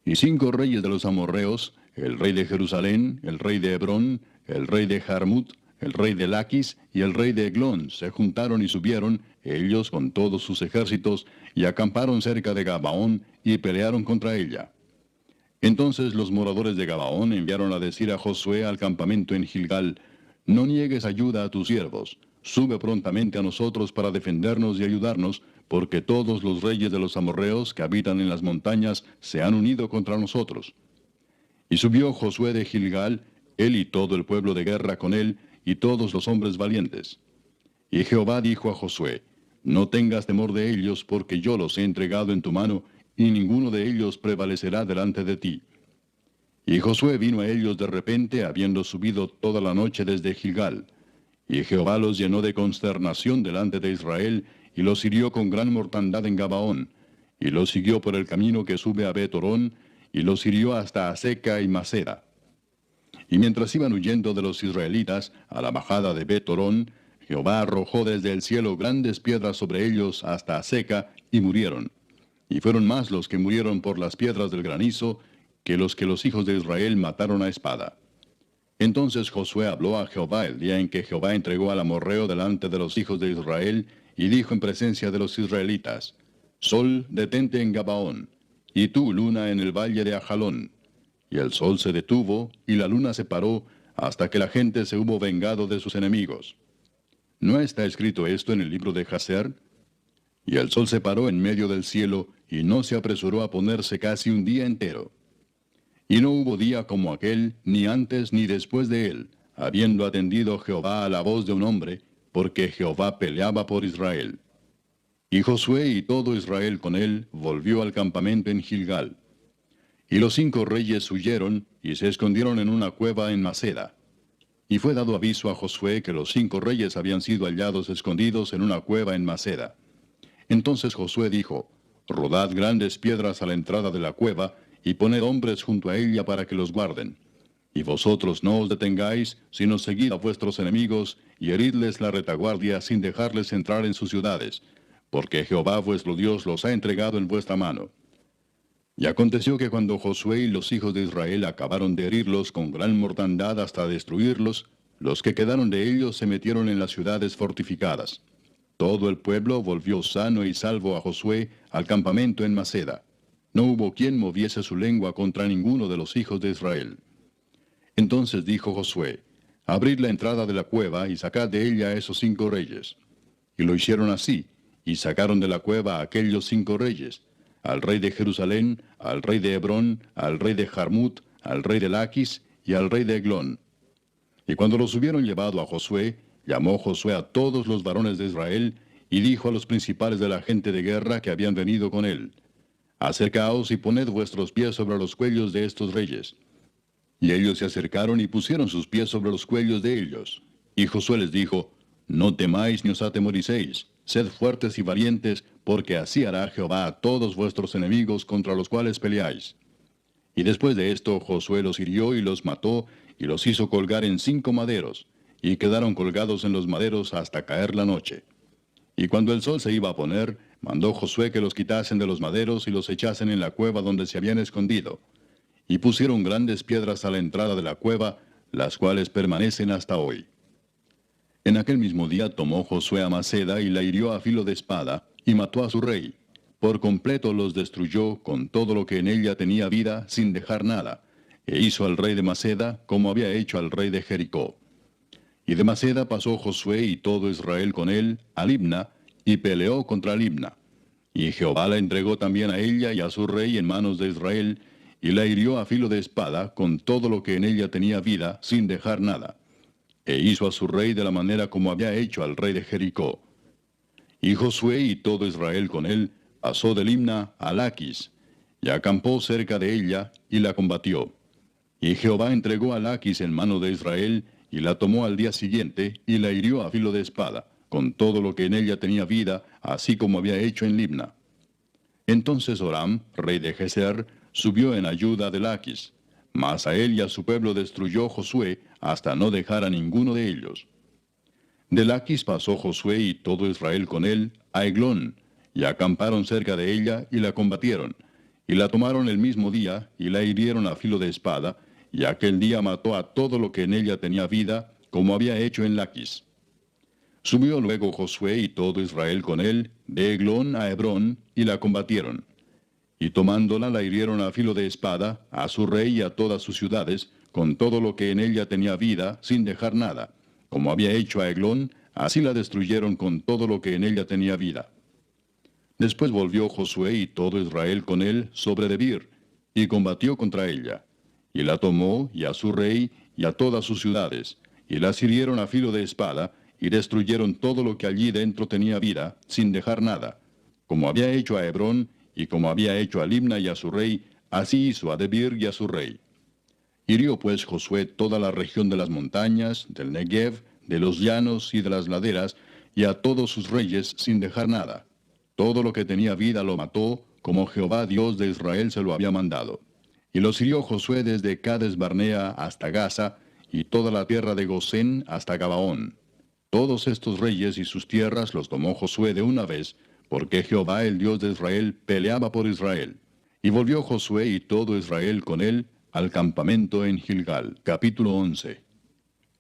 Y 5 reyes de los amorreos, el rey de Jerusalén, el rey de Hebrón, el rey de Jarmut, el rey de Laquis y el rey de Eglón se juntaron y subieron, ellos con todos sus ejércitos, y acamparon cerca de Gabaón y pelearon contra ella. Entonces los moradores de Gabaón enviaron a decir a Josué al campamento en Gilgal, no niegues ayuda a tus siervos, sube prontamente a nosotros para defendernos y ayudarnos, porque todos los reyes de los amorreos que habitan en las montañas se han unido contra nosotros. Y subió Josué de Gilgal, él y todo el pueblo de guerra con él, y todos los hombres valientes. Y Jehová dijo a Josué, no tengas temor de ellos, porque yo los he entregado en tu mano, y ninguno de ellos prevalecerá delante de ti. Y Josué vino a ellos de repente, habiendo subido toda la noche desde Gilgal. Y Jehová los llenó de consternación delante de Israel, y los hirió con gran mortandad en Gabaón, y los siguió por el camino que sube a Bet-Orón, y los hirió hasta Aseca y Maceda. Y mientras iban huyendo de los israelitas a la bajada de Bet-Orón, Jehová arrojó desde el cielo grandes piedras sobre ellos hasta Aseca, y murieron. Y fueron más los que murieron por las piedras del granizo, que los hijos de Israel mataron a espada. Entonces Josué habló a Jehová el día en que Jehová entregó al amorreo delante de los hijos de Israel, y dijo en presencia de los israelitas, Sol, detente en Gabaón, y tú, luna, en el valle de Ajalón. Y el sol se detuvo, y la luna se paró, hasta que la gente se hubo vengado de sus enemigos. ¿No está escrito esto en el libro de Jaser? Y el sol se paró en medio del cielo, y no se apresuró a ponerse casi un día entero. Y no hubo día como aquel, ni antes ni después de él, habiendo atendido Jehová a la voz de un hombre, porque Jehová peleaba por Israel. Y Josué y todo Israel con él volvió al campamento en Gilgal. Y los 5 reyes huyeron, y se escondieron en una cueva en Maceda. Y fue dado aviso a Josué que los 5 reyes habían sido hallados escondidos en una cueva en Maceda. Entonces Josué dijo, rodad grandes piedras a la entrada de la cueva, y poned hombres junto a ella para que los guarden. Y vosotros no os detengáis, sino seguid a vuestros enemigos, y heridles la retaguardia sin dejarles entrar en sus ciudades, porque Jehová vuestro Dios los ha entregado en vuestra mano. Y aconteció que cuando Josué y los hijos de Israel acabaron de herirlos con gran mortandad hasta destruirlos, los que quedaron de ellos se metieron en las ciudades fortificadas. Todo el pueblo volvió sano y salvo a Josué al campamento en Maceda. No hubo quien moviese su lengua contra ninguno de los hijos de Israel. Entonces dijo Josué, abrid la entrada de la cueva y sacad de ella a esos 5 reyes. Y lo hicieron así, y sacaron de la cueva a aquellos 5 reyes, al rey de Jerusalén, al rey de Hebrón, al rey de Jarmut, al rey de Laquis y al rey de Eglón. Y cuando los hubieron llevado a Josué, llamó Josué a todos los varones de Israel, y dijo a los principales de la gente de guerra que habían venido con él: Acercaos y poned vuestros pies sobre los cuellos de estos reyes. Y ellos se acercaron y pusieron sus pies sobre los cuellos de ellos. Y Josué les dijo: No temáis ni os atemoricéis, sed fuertes y valientes, porque así hará Jehová a todos vuestros enemigos contra los cuales peleáis. Y después de esto Josué los hirió y los mató, y los hizo colgar en 5 maderos, y quedaron colgados en los maderos hasta caer la noche. Y cuando el sol se iba a poner, mandó Josué que los quitasen de los maderos y los echasen en la cueva donde se habían escondido. Y pusieron grandes piedras a la entrada de la cueva, las cuales permanecen hasta hoy. En aquel mismo día tomó Josué a Maceda y la hirió a filo de espada, y mató a su rey. Por completo los destruyó con todo lo que en ella tenía vida, sin dejar nada, e hizo al rey de Maceda como había hecho al rey de Jericó. Y de Maceda pasó Josué y todo Israel con él a Libna, y peleó contra Libna. Y Jehová la entregó también a ella y a su rey en manos de Israel, y la hirió a filo de espada con todo lo que en ella tenía vida, sin dejar nada. E hizo a su rey de la manera como había hecho al rey de Jericó. Y Josué y todo Israel con él pasó de Libna a Laquis, y acampó cerca de ella, y la combatió. Y Jehová entregó a Laquis en mano de Israel, y la tomó al día siguiente, y la hirió a filo de espada, con todo lo que en ella tenía vida, así como había hecho en Libna. Entonces Horam, rey de Geser, subió en ayuda de Laquis, mas a él y a su pueblo destruyó Josué, hasta no dejar a ninguno de ellos. De Laquis pasó Josué y todo Israel con él a Eglón, y acamparon cerca de ella, y la combatieron, y la tomaron el mismo día, y la hirieron a filo de espada, y aquel día mató a todo lo que en ella tenía vida, como había hecho en Laquis. Subió luego Josué y todo Israel con él, de Eglón a Hebrón, y la combatieron. Y tomándola la hirieron a filo de espada, a su rey y a todas sus ciudades, con todo lo que en ella tenía vida, sin dejar nada. Como había hecho a Eglón, así la destruyeron con todo lo que en ella tenía vida. Después volvió Josué y todo Israel con él sobre Debir, y combatió contra ella. Y la tomó, y a su rey, y a todas sus ciudades, y las hirieron a filo de espada, y destruyeron todo lo que allí dentro tenía vida, sin dejar nada. Como había hecho a Hebrón, y como había hecho a Libna y a su rey, así hizo a Debir y a su rey. Hirió pues Josué toda la región de las montañas, del Negev, de los llanos y de las laderas, y a todos sus reyes sin dejar nada. Todo lo que tenía vida lo mató, como Jehová Dios de Israel se lo había mandado. Y los hirió Josué desde Cades Barnea hasta Gaza, y toda la tierra de Gosén hasta Gabaón. Todos estos reyes y sus tierras los tomó Josué de una vez, porque Jehová el Dios de Israel peleaba por Israel. Y volvió Josué y todo Israel con él al campamento en Gilgal. Capítulo 11.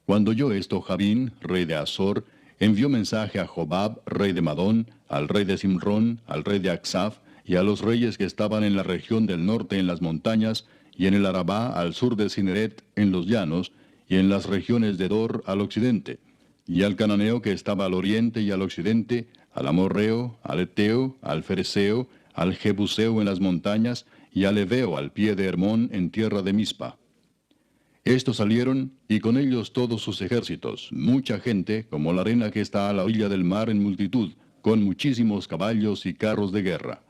Cuando oyó esto Jabín, rey de Azor, envió mensaje a Jobab, rey de Madón, al rey de Simrón, al rey de Aksaf, y a los reyes que estaban en la región del norte en las montañas, y en el Arabá al sur de Cineret en los llanos, y en las regiones de Dor al occidente, y al cananeo que estaba al oriente y al occidente, al amorreo, al eteo, al fereceo, al jebuseo en las montañas, y al heveo al pie de Hermón en tierra de Mispa. Estos salieron, y con ellos todos sus ejércitos, mucha gente, como la arena que está a la orilla del mar en multitud, con muchísimos caballos y carros de guerra.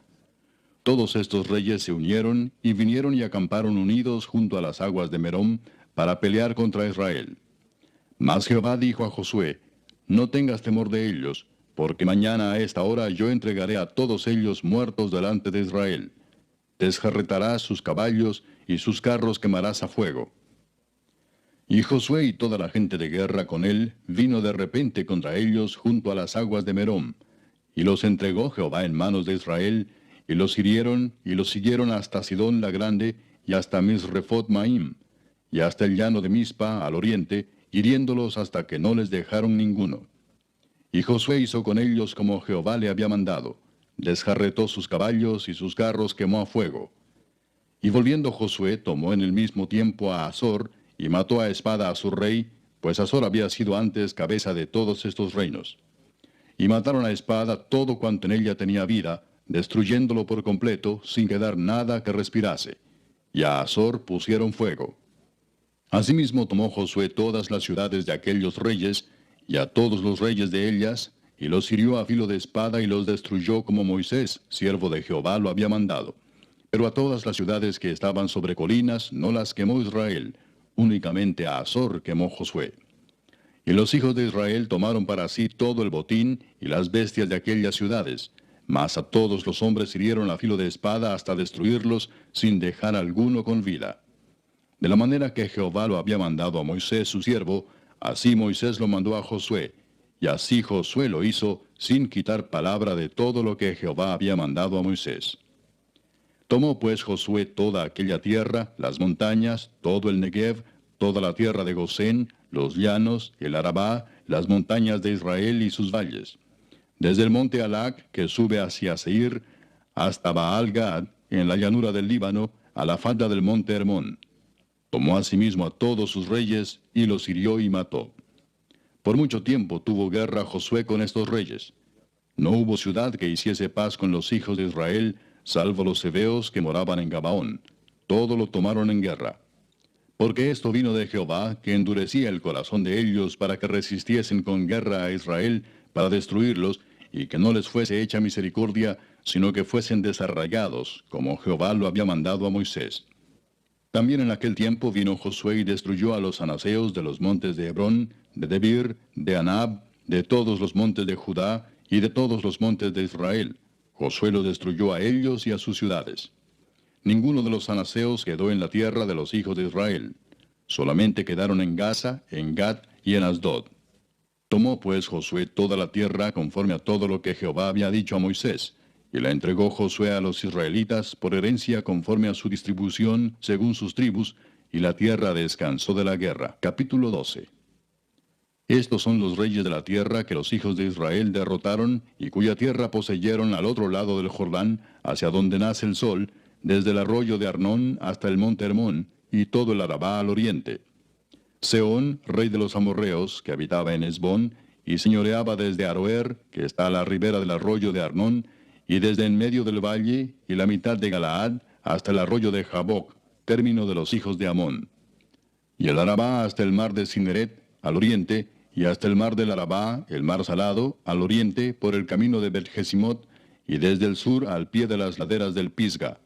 Todos estos reyes se unieron, y vinieron y acamparon unidos junto a las aguas de Merom, para pelear contra Israel. Mas Jehová dijo a Josué: No tengas temor de ellos, porque mañana a esta hora yo entregaré a todos ellos muertos delante de Israel. Desjarretarás sus caballos, y sus carros quemarás a fuego. Y Josué y toda la gente de guerra con él vino de repente contra ellos junto a las aguas de Merom, y los entregó Jehová en manos de Israel, y los hirieron, y los siguieron hasta Sidón la grande, y hasta Misrefot Maim, y hasta el llano de Mispa al oriente, hiriéndolos hasta que no les dejaron ninguno. Y Josué hizo con ellos como Jehová le había mandado, desjarretó sus caballos y sus carros quemó a fuego. Y volviendo Josué tomó en el mismo tiempo a Azor, y mató a espada a su rey, pues Azor había sido antes cabeza de todos estos reinos. Y mataron a espada todo cuanto en ella tenía vida, destruyéndolo por completo, sin quedar nada que respirase. Y a Azor pusieron fuego. Asimismo tomó Josué todas las ciudades de aquellos reyes, y a todos los reyes de ellas, y los hirió a filo de espada y los destruyó como Moisés, siervo de Jehová, lo había mandado. Pero a todas las ciudades que estaban sobre colinas no las quemó Israel, únicamente a Azor quemó Josué. Y los hijos de Israel tomaron para sí todo el botín y las bestias de aquellas ciudades, mas a todos los hombres hirieron a filo de espada hasta destruirlos, sin dejar alguno con vida. De la manera que Jehová lo había mandado a Moisés su siervo, así Moisés lo mandó a Josué, y así Josué lo hizo, sin quitar palabra de todo lo que Jehová había mandado a Moisés. Tomó pues Josué toda aquella tierra, las montañas, todo el Negev, toda la tierra de Gosén, los llanos, el Arabá, las montañas de Israel y sus valles. Desde el monte Alac, que sube hacia Seir, hasta Baal-Gad, en la llanura del Líbano, a la falda del monte Hermón. Tomó asimismo a todos sus reyes, y los hirió y mató. Por mucho tiempo tuvo guerra Josué con estos reyes. No hubo ciudad que hiciese paz con los hijos de Israel, salvo los heveos que moraban en Gabaón. Todo lo tomaron en guerra. Porque esto vino de Jehová, que endurecía el corazón de ellos para que resistiesen con guerra a Israel, para destruirlos, y que no les fuese hecha misericordia, sino que fuesen desarraigados, como Jehová lo había mandado a Moisés. También en aquel tiempo vino Josué y destruyó a los anaseos de los montes de Hebrón, de Debir, de Anab, de todos los montes de Judá, y de todos los montes de Israel. Josué los destruyó a ellos y a sus ciudades. Ninguno de los anaseos quedó en la tierra de los hijos de Israel. Solamente quedaron en Gaza, en Gat y en Asdod. Tomó pues Josué toda la tierra conforme a todo lo que Jehová había dicho a Moisés, y la entregó Josué a los israelitas por herencia conforme a su distribución según sus tribus, y la tierra descansó de la guerra. Capítulo 12. Estos son los reyes de la tierra que los hijos de Israel derrotaron, y cuya tierra poseyeron al otro lado del Jordán, hacia donde nace el sol, desde el arroyo de Arnón hasta el monte Hermón, y todo el Arabá al oriente. Sehón, rey de los amorreos, que habitaba en Hesbón, y señoreaba desde Aroer, que está a la ribera del arroyo de Arnón, y desde en medio del valle, y la mitad de Galaad, hasta el arroyo de Jaboc, término de los hijos de Amón. Y el Arabá hasta el mar de Cineret, al oriente, y hasta el mar del Arabá, el mar salado, al oriente, por el camino de Bet-Jesimot, y desde el sur al pie de las laderas del Pisga.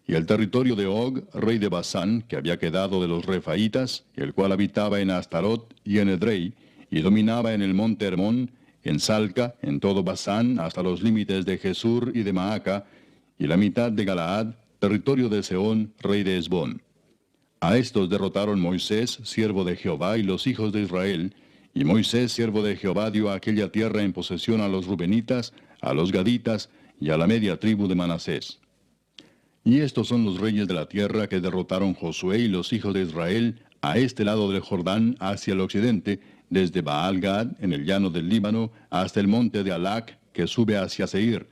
Y el territorio de Og, rey de Basán, que había quedado de los Refaitas, el cual habitaba en Astarot y en Edrei, y dominaba en el monte Hermón, en Salca, en todo Basán, hasta los límites de Jesur y de Maaca, y la mitad de Galaad, territorio de Sehón, rey de Hesbón. A estos derrotaron Moisés, siervo de Jehová, y los hijos de Israel, y Moisés, siervo de Jehová, dio aquella tierra en posesión a los rubenitas, a los gaditas, y a la media tribu de Manasés. Y estos son los reyes de la tierra que derrotaron Josué y los hijos de Israel a este lado del Jordán hacia el occidente, desde Baal-Gad, en el llano del Líbano, hasta el monte de Alac, que sube hacia Seir.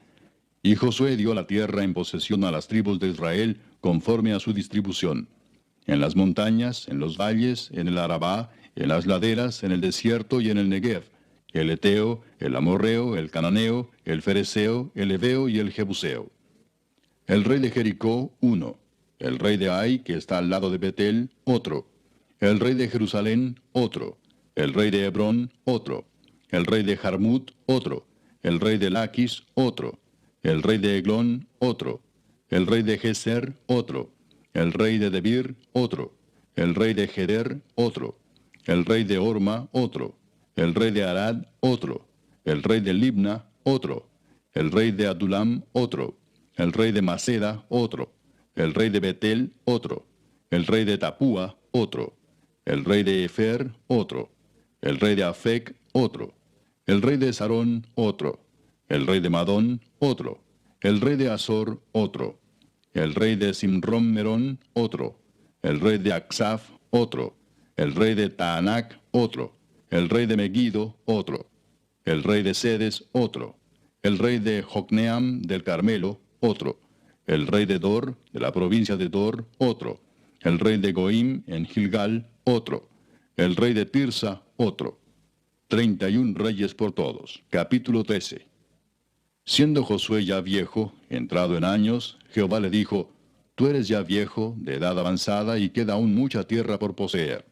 Y Josué dio la tierra en posesión a las tribus de Israel, conforme a su distribución. En las montañas, en los valles, en el Arabá, en las laderas, en el desierto y en el Negev, el Eteo, el Amorreo, el Cananeo, el Fereceo, el Heveo y el Jebuseo. El rey de Jericó, uno. El rey de Ai, que está al lado de Betel, otro. El rey de Jerusalén, otro. El rey de Hebrón, otro. El rey de Jarmut, otro. El rey de Laquis, otro. El rey de Eglón, otro. El rey de Geser, otro. El rey de Debir, otro. El rey de Geder, otro. El rey de Orma, otro. El rey de Arad, otro. El rey de Libna, otro. El rey de Adulam, otro. El rey de Maceda, otro. El rey de Betel, otro. El rey de Tapúa, otro. El rey de Efer, otro. El rey de Afec, otro. El rey de Sarón, otro. El rey de Madón, otro. El rey de Azor, otro. El rey de Simrón-Merón, otro. El rey de Aksaf, otro. El rey de Taanac, otro. El rey de Megiddo, otro. El rey de Sedes, otro. El rey de Jocneam del Carmelo, otro. El rey de Dor, de la provincia de Dor, otro. El rey de Goim en Gilgal, otro. El rey de Tirsa, otro. 31 reyes por todos. Capítulo 13. Siendo Josué ya viejo, entrado en años, Jehová le dijo, Tú eres ya viejo, de edad avanzada, y queda aún mucha tierra por poseer.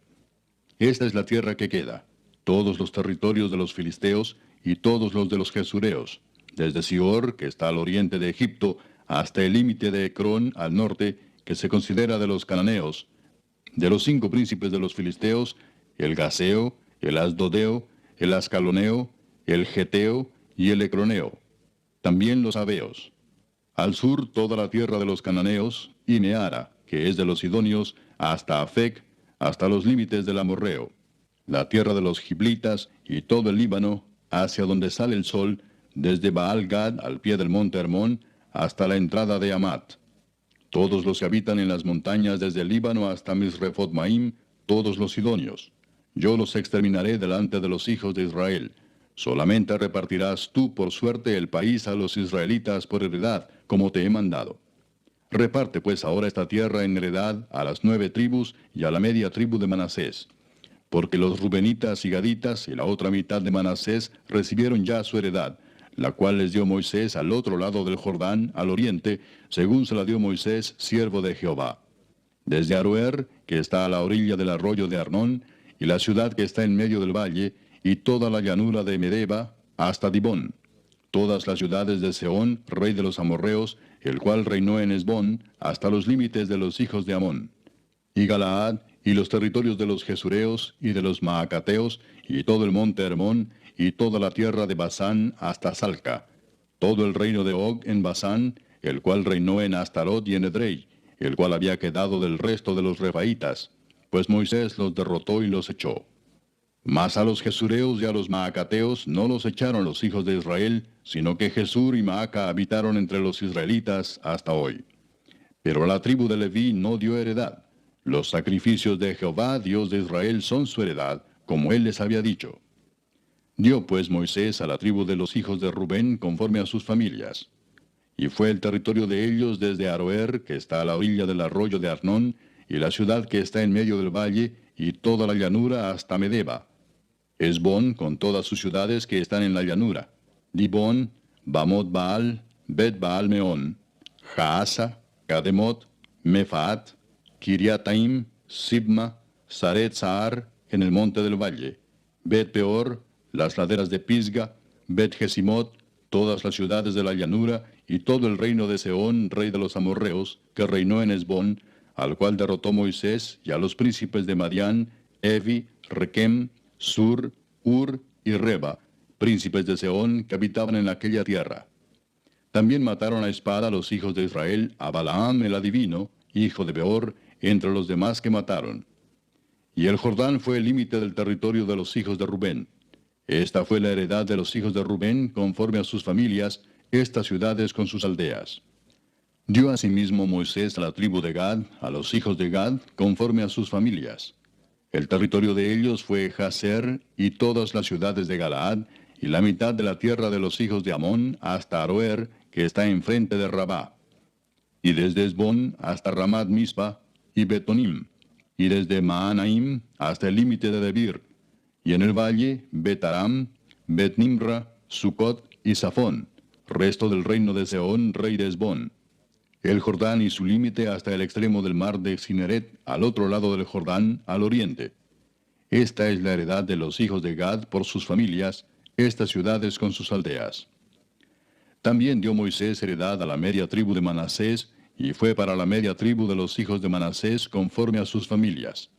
Esta es la tierra que queda, todos los territorios de los filisteos y todos los de los jesureos, desde Sior, que está al oriente de Egipto, hasta el límite de Ecrón al norte, que se considera de los cananeos, de los 5 príncipes de los filisteos, el Gaseo, el Asdodeo, el Ascaloneo, el Geteo y el Ecroneo, también los Abeos. Al sur toda la tierra de los cananeos, y Meara, que es de los sidonios, hasta Afec, hasta los límites del amorreo, la tierra de los giblitas y todo el Líbano, hacia donde sale el sol, desde Baal-Gad al pie del monte Hermón, hasta la entrada de Amat. Todos los que habitan en las montañas desde el Líbano hasta Misrefot-Maim, todos los sidonios. Yo los exterminaré delante de los hijos de Israel. Solamente repartirás tú por suerte el país a los israelitas por heredad, como te he mandado. Reparte pues ahora esta tierra en heredad a las 9 tribus y a la media tribu de Manasés. Porque los rubenitas y gaditas y la otra mitad de Manasés recibieron ya su heredad, la cual les dio Moisés al otro lado del Jordán, al oriente, según se la dio Moisés, siervo de Jehová. Desde Aroer, que está a la orilla del arroyo de Arnón, y la ciudad que está en medio del valle, y toda la llanura de Medeba, hasta Dibón. Todas las ciudades de Sehón, rey de los amorreos, el cual reinó en Hesbón, hasta los límites de los hijos de Amón. Y Galaad, y los territorios de los Jesureos, y de los Maacateos, y todo el monte Hermón, y toda la tierra de Basán hasta Salca, todo el reino de Og en Basán, el cual reinó en Astarot y en Edrei, el cual había quedado del resto de los Refaitas, pues Moisés los derrotó y los echó. Mas a los Jesureos y a los Maacateos no los echaron los hijos de Israel, sino que Jesur y Maaca habitaron entre los israelitas hasta hoy. Pero a la tribu de Leví no dio heredad. Los sacrificios de Jehová, Dios de Israel, son su heredad, como él les había dicho. Dio pues Moisés a la tribu de los hijos de Rubén conforme a sus familias. Y fue el territorio de ellos desde Aroer, que está a la orilla del arroyo de Arnón, y la ciudad que está en medio del valle, y toda la llanura hasta Medeba. Hesbón, con todas sus ciudades que están en la llanura. Dibón, Bamot Baal, Bet Baal Meón, Jaasa, Kademot, Mefaat, Kiriataim, Sibma, Saret Saar, en el monte del valle. Bet Peor, las laderas de Pisga, Bet Jesimot, todas las ciudades de la llanura, y todo el reino de Sehón, rey de los amorreos, que reinó en Hesbón, al cual derrotó Moisés, y a los príncipes de Madián, Evi, Requem, Sur, Ur y Reba, príncipes de Sehón, que habitaban en aquella tierra. También mataron a espada a los hijos de Israel, a Balaam el adivino, hijo de Beor, entre los demás que mataron. Y el Jordán fue el límite del territorio de los hijos de Rubén. Esta fue la heredad de los hijos de Rubén, conforme a sus familias, estas ciudades con sus aldeas. Dio asimismo Moisés a la tribu de Gad, a los hijos de Gad, conforme a sus familias. El territorio de ellos fue Jazer y todas las ciudades de Galaad, y la mitad de la tierra de los hijos de Amón hasta Aroer, que está enfrente de Rabá. Y desde Hesbón hasta Ramat Mispa y Betonim, y desde Maanaim hasta el límite de Debir, y en el valle Bet-Aram, Bet-Nimra, Sucot y Safón, resto del reino de Sehón, rey de Hesbón. El Jordán y su límite hasta el extremo del mar de Cineret, al otro lado del Jordán, al oriente. Esta es la heredad de los hijos de Gad por sus familias, estas ciudades con sus aldeas. También dio Moisés heredad a la media tribu de Manasés, y fue para la media tribu de los hijos de Manasés conforme a sus familias.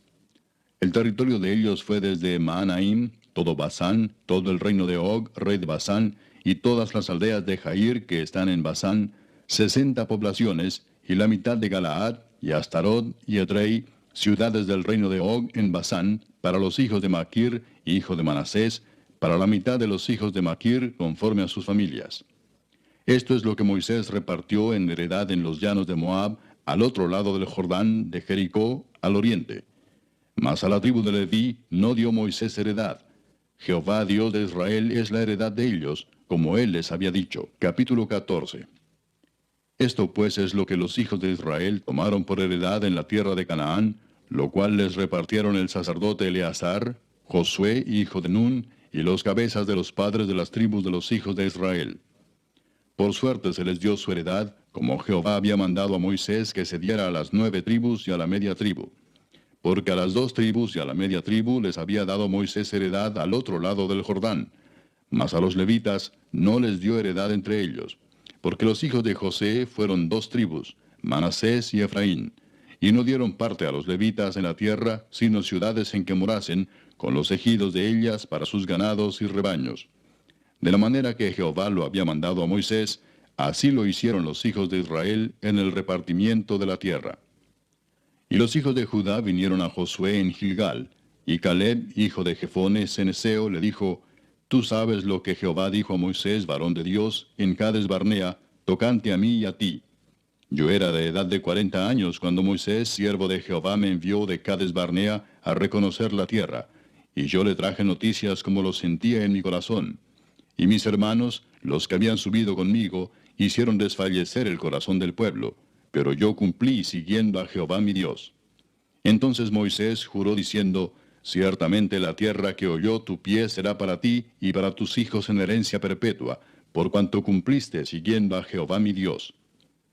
El territorio de ellos fue desde Maanaim, todo Basán, todo el reino de Og, rey de Basán, y todas las aldeas de Jair que están en Basán, 60 poblaciones, y la mitad de Galaad, y Astarot, y Edrei, ciudades del reino de Og en Basán, para los hijos de Maquir, hijo de Manasés, para la mitad de los hijos de Maquir, conforme a sus familias. Esto es lo que Moisés repartió en heredad en los llanos de Moab, al otro lado del Jordán, de Jericó, al oriente. Mas a la tribu de Leví no dio Moisés heredad. Jehová Dios de Israel es la heredad de ellos, como él les había dicho. Capítulo 14. Esto pues es lo que los hijos de Israel tomaron por heredad en la tierra de Canaán, lo cual les repartieron el sacerdote Eleazar, Josué, hijo de Nun, y los cabezas de los padres de las tribus de los hijos de Israel. Por suerte se les dio su heredad, como Jehová había mandado a Moisés que se diera a las 9 tribus y a la media tribu. Porque a las 2 tribus y a la media tribu les había dado Moisés heredad al otro lado del Jordán. Mas a los levitas no les dio heredad entre ellos, porque los hijos de José fueron 2 tribus, Manasés y Efraín, y no dieron parte a los levitas en la tierra, sino ciudades en que morasen, con los ejidos de ellas para sus ganados y rebaños. De la manera que Jehová lo había mandado a Moisés, así lo hicieron los hijos de Israel en el repartimiento de la tierra. Y los hijos de Judá vinieron a Josué en Gilgal, y Caleb, hijo de Jefone ceneseo, le dijo: Tú sabes lo que Jehová dijo a Moisés, varón de Dios, en Cades Barnea, tocante a mí y a ti. Yo era de edad de 40 años cuando Moisés, siervo de Jehová, me envió de Cades Barnea a reconocer la tierra, y yo le traje noticias como lo sentía en mi corazón. Y mis hermanos, los que habían subido conmigo, hicieron desfallecer el corazón del pueblo, pero yo cumplí siguiendo a Jehová mi Dios. Entonces Moisés juró diciendo: Ciertamente la tierra que oyó tu pie será para ti y para tus hijos en herencia perpetua, por cuanto cumpliste siguiendo a Jehová mi Dios.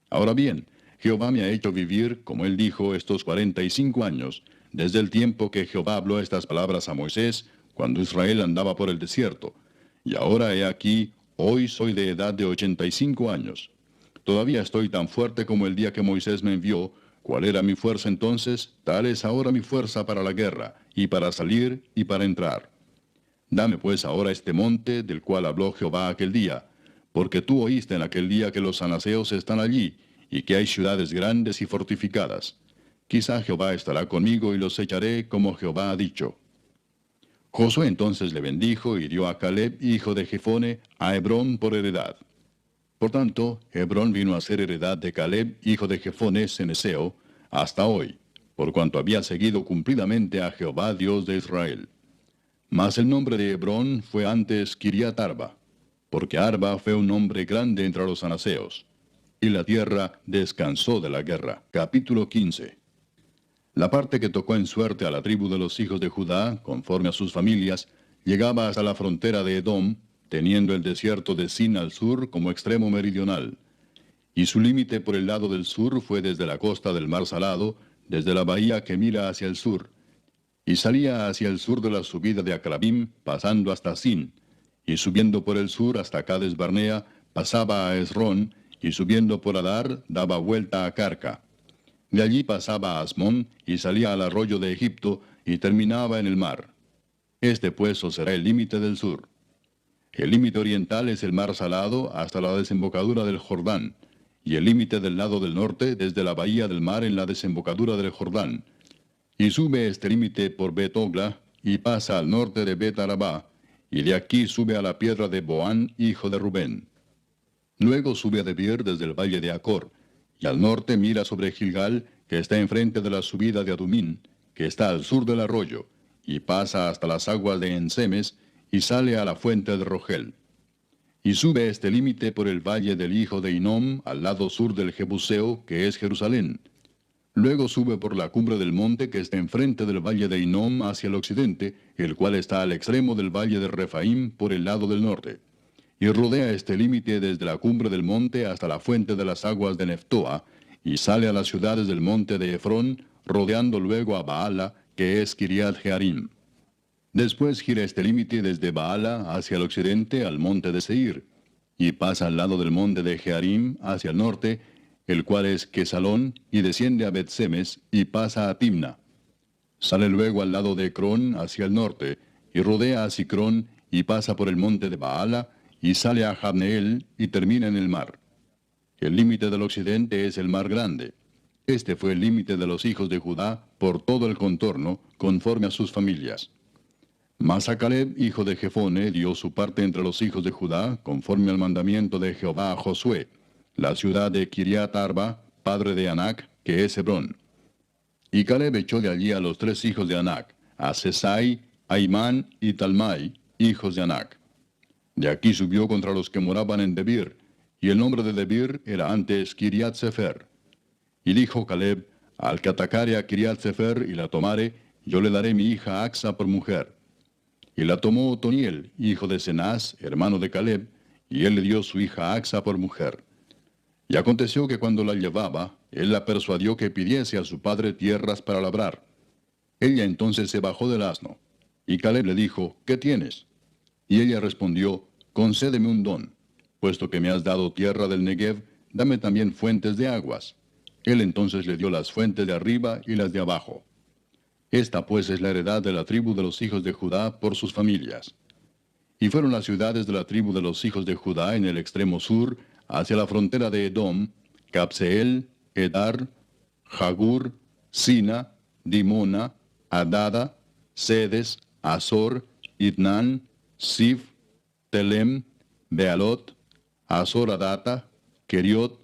Ahora bien, Jehová me ha hecho vivir, como él dijo, estos 45 años, desde el tiempo que Jehová habló estas palabras a Moisés, cuando Israel andaba por el desierto. Y ahora he aquí, hoy soy de edad de 85 años. Todavía estoy tan fuerte como el día que Moisés me envió. ¿Cuál era mi fuerza entonces? Tal es ahora mi fuerza para la guerra, y para salir y para entrar. Dame pues ahora este monte del cual habló Jehová aquel día, porque tú oíste en aquel día que los anaseos están allí, y que hay ciudades grandes y fortificadas. Quizá Jehová estará conmigo y los echaré como Jehová ha dicho. Josué entonces le bendijo y dio a Caleb, hijo de Jefone, a Hebrón por heredad. Por tanto, Hebrón vino a ser heredad de Caleb, hijo de Jefone ceneseo, hasta hoy, por cuanto había seguido cumplidamente a Jehová Dios de Israel. Mas el nombre de Hebrón fue antes Kiriat Arba, porque Arba fue un hombre grande entre los anaseos. Y la tierra descansó de la guerra. Capítulo 15. La parte que tocó en suerte a la tribu de los hijos de Judá, conforme a sus familias, llegaba hasta la frontera de Edom, teniendo el desierto de Sin al sur como extremo meridional. Y su límite por el lado del sur fue desde la costa del mar Salado, desde la bahía que mira hacia el sur. Y salía hacia el sur de la subida de Acrabim, pasando hasta Sin, y subiendo por el sur hasta Cades Barnea, pasaba a Esrón, y subiendo por Adar, daba vuelta a Carca. De allí pasaba a Asmón, y salía al arroyo de Egipto, y terminaba en el mar. Este pues será el límite del sur. El límite oriental es el mar Salado hasta la desembocadura del Jordán, y el límite del lado del norte desde la bahía del mar en la desembocadura del Jordán. Y sube este límite por Bet-Ogla, y pasa al norte de Bet-Arabá, y de aquí sube a la piedra de Boán, hijo de Rubén. Luego sube a Debir desde el valle de Acor, y al norte mira sobre Gilgal, que está enfrente de la subida de Adumín, que está al sur del arroyo, y pasa hasta las aguas de Ensemes, y sale a la fuente de Rogel. Y sube este límite por el valle del hijo de Hinnom, al lado sur del Jebuseo, que es Jerusalén. Luego sube por la cumbre del monte que está enfrente del valle de Hinnom hacia el occidente, el cual está al extremo del valle de Refaim por el lado del norte. Y rodea este límite desde la cumbre del monte hasta la fuente de las aguas de Neftoa, y sale a las ciudades del monte de Efrón, rodeando luego a Baala, que es Kiriat Jearim. Después gira este límite desde Baala hacia el occidente al monte de Seir, y pasa al lado del monte de Jearim hacia el norte, el cual es Quesalón, y desciende a Bet-Semes, y pasa a Timna. Sale luego al lado de Ecrón hacia el norte, y rodea a Sicrón, y pasa por el monte de Baala, y sale a Jabneel, y termina en el mar. El límite del occidente es el mar grande. Este fue el límite de los hijos de Judá por todo el contorno, conforme a sus familias. Mas a Caleb, hijo de Jefone, dio su parte entre los hijos de Judá, conforme al mandamiento de Jehová a Josué, la ciudad de Kiriat Arba, padre de Anac, que es Hebrón. Y Caleb echó de allí a los 3 hijos de Anac, a Sesai, a Imán y Talmai, hijos de Anac. De aquí subió contra los que moraban en Debir, y el nombre de Debir era antes Kiriat Sefer. Y dijo Caleb: al que atacare a Kiriat Sefer y la tomare, yo le daré mi hija Axa por mujer. Y la tomó Otoniel, hijo de Cenaz, hermano de Caleb, y él le dio su hija Axa por mujer. Y aconteció que cuando la llevaba, él la persuadió que pidiese a su padre tierras para labrar. Ella entonces se bajó del asno, y Caleb le dijo, ¿qué tienes? Y ella respondió, concédeme un don, puesto que me has dado tierra del Negev, dame también fuentes de aguas. Él entonces le dio las fuentes de arriba y las de abajo. Esta pues es la heredad de la tribu de los hijos de Judá por sus familias. Y fueron las ciudades de la tribu de los hijos de Judá en el extremo sur, hacia la frontera de Edom, Cabseel, Edar, Jagur, Sina, Dimona, Adada, Sedes, Azor, Itnan, Sif, Telem, Bealot, Azor Adata, Keriot,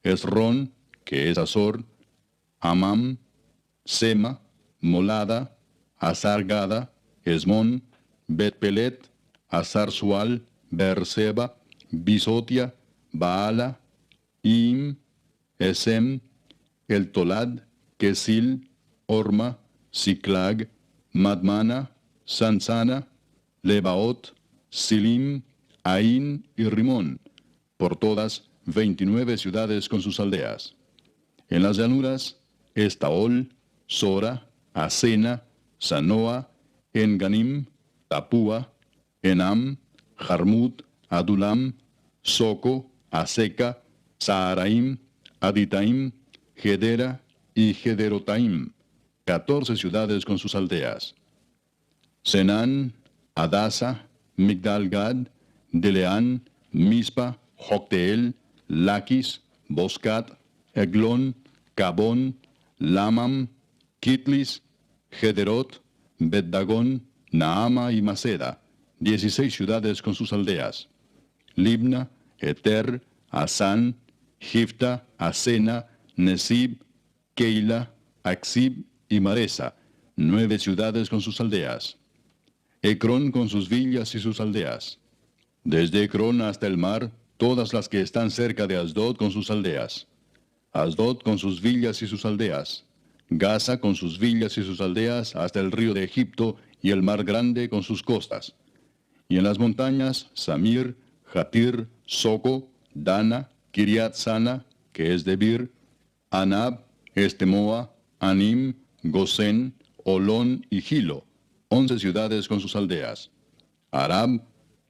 Esrón, que es Azor, Amam, Sema, Molada, Azar-Gada, Esmón, Bet-Pelet, Azar-Sual, Beerseba, Bisotia, Baala, Im, Esem, El Tolad, Kesil, Orma, Siclag, Madmana, Sansana, Lebaot, Silim, Ain y Rimón, por todas 29 ciudades con sus aldeas. En las llanuras, Estaol, Sora, Asena, Sanoa, Enganim, Tapúa, Enam, Jarmut, Adulam, Soco, Aseca, Saharaim, Aditaim, Gedera y Gederotaim, 14 ciudades con sus aldeas. Senán, Adasa, Migdal-Gad, Deleán, Mispa, Jocteel, Laquis, Boscat, Eglón, Cabón, Lamam, Kitlis, Gederot, Bet-Dagón, Naama y Maceda, 16 ciudades con sus aldeas. Libna, Eter, Asán, Gifta, Asena, Nesib, Keila, Axib y Maresa, 9 ciudades con sus aldeas. Ecrón con sus villas y sus aldeas. Desde Ecrón hasta el mar, todas las que están cerca de Asdod con sus aldeas. Asdod con sus villas y sus aldeas. Gaza con sus villas y sus aldeas hasta el río de Egipto y el mar grande con sus costas. Y en las montañas, Samir, Jatir, Soco, Dana, Kiriat Sana, que es Debir, Anab, Estemoa, Anim, Gosén, Olón y Gilo, 11 ciudades con sus aldeas. Arab,